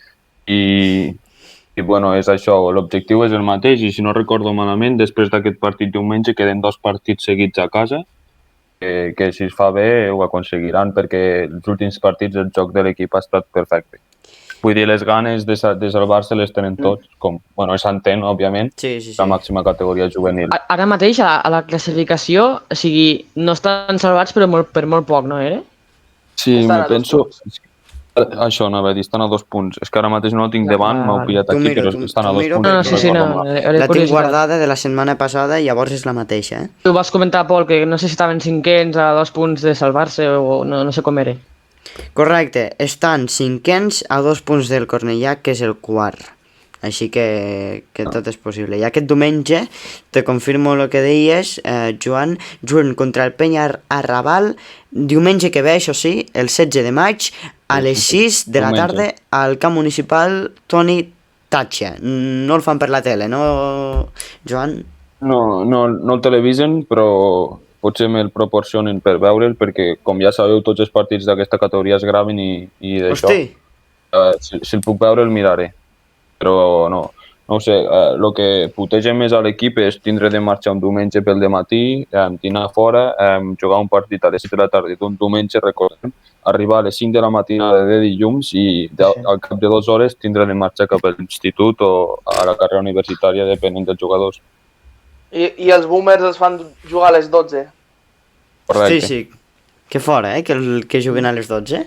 I bueno, és això, l'objectiu és el mateix i si no recordo malament, després d'aquest partit diumenge queden 2 partits seguits a casa, que si es fa bé ho aconseguiran perquè els últims partits el joc de l'equip ha estat perfecte. Vull dir, les ganes de salvar-se les tenen tots, com, bueno, s'entén, òbviament, la màxima categoria juvenil. Ara mateix, a la classificació, o sigui, no estan salvats però per molt poc, no, Ere? Sí, me penso... Això, anava a dir, estan a 2 punts. És que ara mateix no ho tinc davant, m'ho pillat aquí, però estan a 2 punts. La tinc guardada de la setmana passada i llavors és la mateixa, eh? Tu vas comentar, Pol, que no sé si estaven cinquens a 2 punts de salvar-se o no sé com era. Correcte, estan cinquens a 2 punts del Cornellà, que és el quart. Així que tot és possible. I aquest diumenge, te confirmo el que deies, Joan, juguen contra el Penya Arrabal, diumenge que ve, això sí, el 16 de maig, a les 6 de la tarda, al camp municipal Toni Tatxa. No el fan per la tele, no, Joan? No el televisen, però potser me'l proporcionen per veure'l, perquè, com ja sabeu, tots els partits d'aquesta categoria es graven i d'això. Si el puc veure, el miraré. Però no ho sé, el que puteja més a l'equip és tindre de marxar un diumenge pel dematí, dinar fora, jugar un partit a les 7 de la tarda d'un diumenge, recordem, arribar a les 5 de la matinada de dilluns i al cap de 2 hores tindre de marxar cap a l'institut o a la carrera universitària, depenent dels jugadors. I els boomers els fan jugar a les 12. Correcte. Sí. Que fora, que juguen a les 12.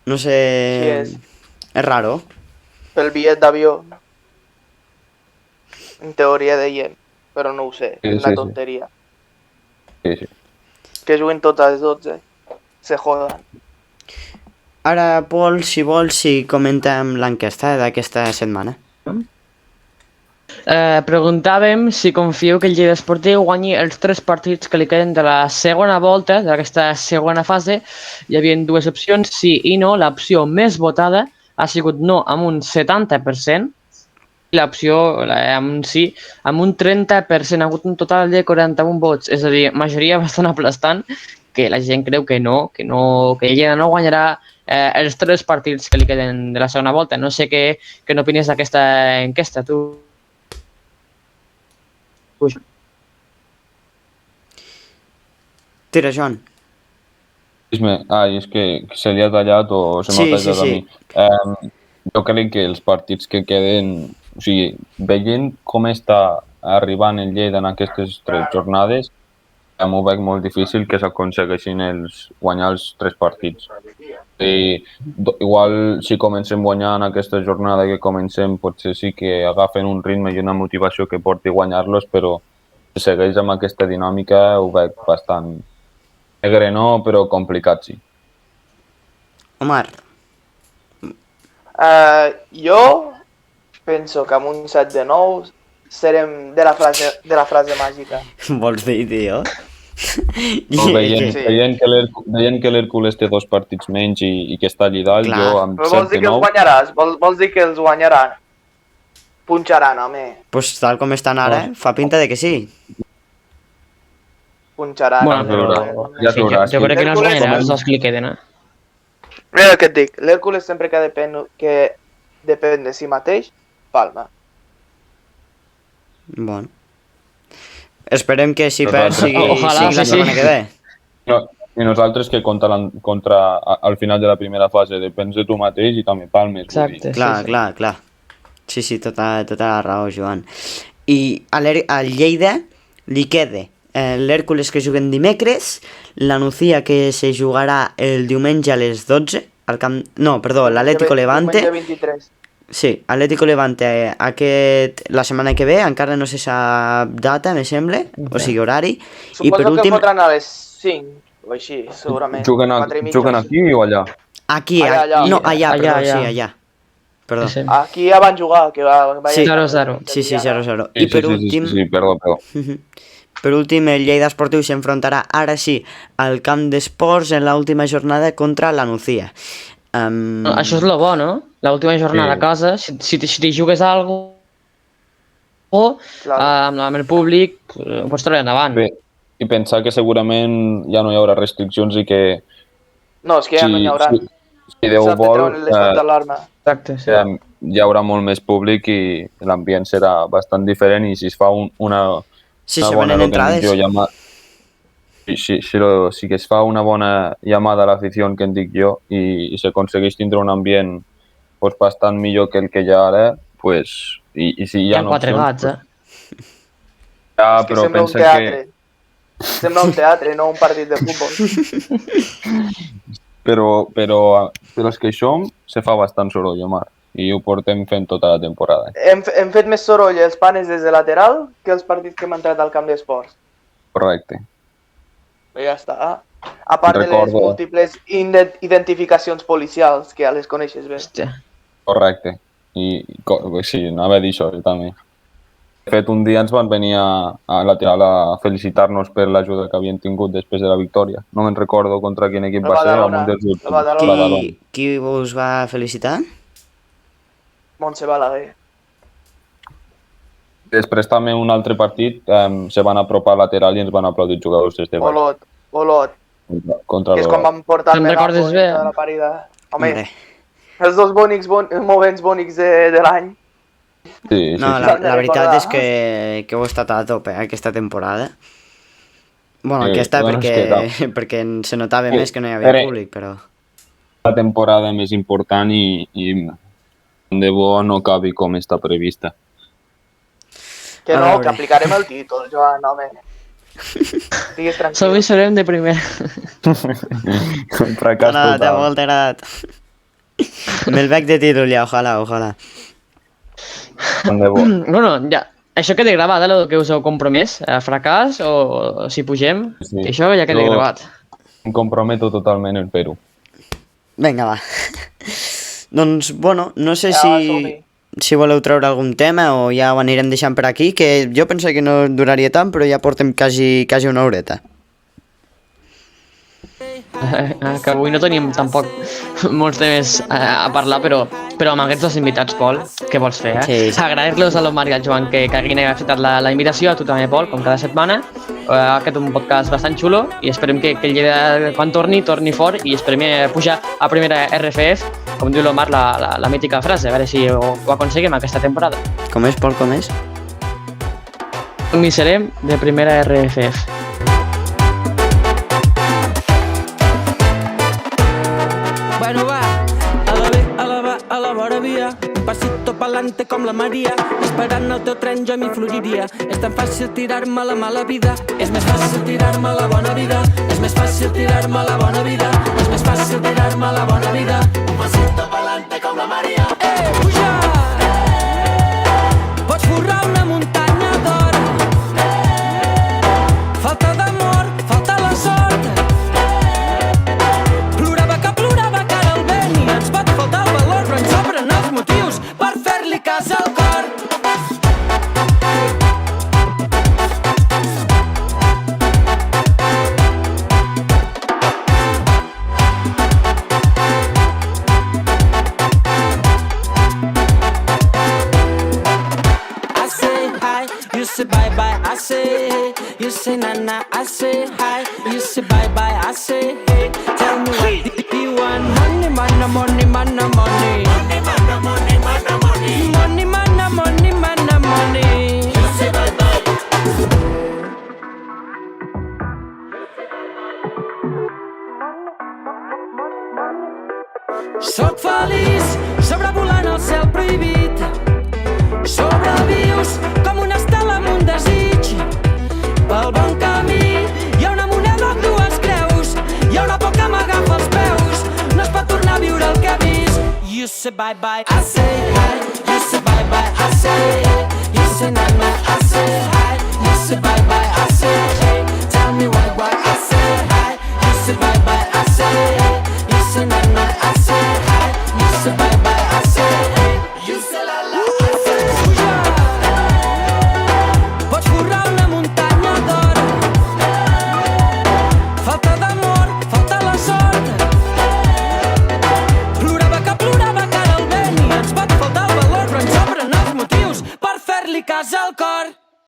No sé... Sí, és raro. Pel bitllet d'avió. En teoria deien, però no ho sé, és una tonteria. Sí. Que juguen tots a les 12. Se joden. Ara, Pol, si vols, si comentem l'enquesta d'aquesta setmana. Preguntàvem si confieu que el Lleida Esportiu guanyi els 3 partits que li queden de la segona volta, d'aquesta segona fase. Hi havia 2 opcions, sí i no. L'opció més votada ha sigut no amb un 70%, i l'opció amb un sí amb un 30%. Ha hagut un total de 41 vots, és a dir, majoria bastant aplastant, que la gent creu que el Lleida no guanyarà els 3 partits que li queden de la segona volta. No sé què n'opines d'aquesta enquesta, tu. Tira, Joan. És que se li ha tallat o se m'ha tallat a mi. Jo crec que els partits que queden, o sigui, veient com està arribant el Lleida en aquestes 3 jornades, m'ho veig molt difícil que s'aconsegueixin guanyar els 3 partits. Igual si comencem guanyant aquesta jornada que comencem, potser sí que agafen un ritme i una motivació que porti a guanyar-los, però si segueix amb aquesta dinàmica ho veig bastant negre, no, però complicat, sí. Omar. Jo penso que amb un 7 de 9 serem de la frase màgica. Vols dir, tio? Veient que l'Hèrcules té 2 partits menys i que està allà dalt, jo amb 7 de 9... Vols dir que els guanyaràs? Vols dir que els guanyaran? Punxaran, home. Pues tal com estan ara, fa pinta de que sí. Punxaran. Ja veuràs. Jo crec que no es guanyarà els 2 que li queden, Mira el que et dic, l'Hèrcules sempre que depèn de si mateix, palma. Bueno. Esperem que si perd sigui la setmana que ve. I nosaltres que al final de la primera fase depens de tu mateix i també palmes. Exacte. Clar. Sí, tota la raó, Joan. I al Lleida li queda l'Hèrcules que juguen dimecres, la Nucía que se jugarà el diumenge a les 12, l'Atlético Levante. Diumenge 23. Sí, Atlético Levante la setmana que ve, encara no se sap data, me sembla, o sigui, horari. Suposo que fotran a les 5, o així, segurament. Juguen aquí o allà? Aquí, allà. No, allà, perdó, sí, allà. perdó. Sí. Aquí ja van jugar, que va... Sí. 0-0. Sí, 0-0. Sí, I per sí, últim... Sí, perdó. Per últim, el Lleida Esportiu s'enfrontarà ara sí al camp d'esports en l'última jornada contra la Nucía. Això és lo bo, no? L'última jornada Sí. a casa, si t'hi jugues alguna cosa, amb el públic, ho pots treure endavant. Bé, i pensar que segurament ja no hi haurà restriccions i que No, és que ja no n'hi haurà. si Déu S'ha de vol, treure l'estat d'alarma. Exacte, sí. hi haurà molt més públic i l'ambient serà bastant diferent i si es fa una Sí, una se bona, venen lo que en entrades. dic jo, si que es fa una bona llamada a l'afició que en dic jo i s'aconsegueix tindre un ambient pues, bastant millor que el que hi ha ara, pues, i si hi Hi ha ha 4 gats, Ja, És que però sembla un pensa teatre. Sembla un teatre, no un partit de futbol. però és que això se fa bastant soroll, Omar, i ho portem fent tota la temporada. Hem fet més soroll els panes des de lateral que els partits que hem entrat al camp d'esports. Correcte. I ja està. A part de les Recordo. múltiples identificacions policials, que ja les coneixes bé. Hòstia. Correcte. Sí, anava a dir això, jo també. De fet, un dia ens van venir a lateral a felicitar-nos per l'ajuda que havien tingut després de la victòria. No me'n recordo contra quin equip El va ser. Badalona. Amb un dels últims. El Badalona. Qui us va felicitar? Montse Balaguer. Després també un altre partit se van apropar al lateral i ens van aplaudir els jugadors des de baix. Olot. Contra Que és quan vam portar el Te'n megapo recordes bé? de la parida. Home, Hombre. els dos moments bonics de l'any. Sí, No, sí. la veritat és que heu estat a tope aquesta temporada. Bueno, Sí, aquesta bueno, és perquè se notava Sí, més que no hi havia però- públic, però... La temporada més important i de bo no acabi com està prevista. Que A no, veure. que aplicarem el títol, Joan, home. Estigues tranquil. Som i serem de primer. Un fracàs T'ha total. molt agradat. Me'l veig de títol ja, ojalà. Tant de bo. Bueno, ja, això queda gravat, el que us heu compromès, fracàs o si pugem, Sí. això ja queda Jo- gravat. Em comprometo totalment en fer-ho. Vinga, va. Doncs, bueno, no sé Ja, som-hi. si voleu treure algun tema o ja ho anirem deixant per aquí, que jo pensava que no duraria tant, però ja portem quasi una horeta. Que avui no tenim tampoc molts temes a parlar, però amb aquests dos invitats, Pol, què vols fer, eh? Sí. Agrair-los a l'Omar i al Joan que hagin acceptat la invitació, a tu també, Pol, com cada setmana. Aquest és un podcast bastant xulo i esperem que el Lleida, quan torni fort i esperem pujar a primera RFF, com diu l'Omar, la mítica frase, a veure si ho aconseguim aquesta temporada. Com és, Pol, com és? Som i serem de primera RFF. Bueno, va, a la vora via, un pasito pa'lante com la Maria, esperant el teu tren jo m'hi floriria. És tan fàcil tirar-me a la mala vida, és més fàcil tirar-me a la bona vida, és més fàcil tirar-me a la bona vida, és més fàcil tirar-me a la bona vida. Un pasito pa'lante com la Maria. Puja! Pots forrar una muntanya d'or. Falta d'amor, falta la sort. Plorava que ara el vent i ens pot faltar el valor, però ens sobren els motius per fer-li cas al cor. I say hi, you say bye bye, I say hey. You say na na, I say hi, you say bye bye, I say hey. Tell me what do you want? Money, mana, money, mana, money. Money, mana, money, mana, money. Money, mana, money, mana, money. You say bye bye. Soc feliç sobrevolant el cel prohibit. Sobrevius com una estela amb un desig. Pel bon camí hi ha una moneda amb dues creus. Hi ha una por que m'agafa els peus. No es pot tornar a viure el que he vist. You say bye bye, I say hi. You say bye bye, I say hey. You say na na, I say hi. You say bye bye,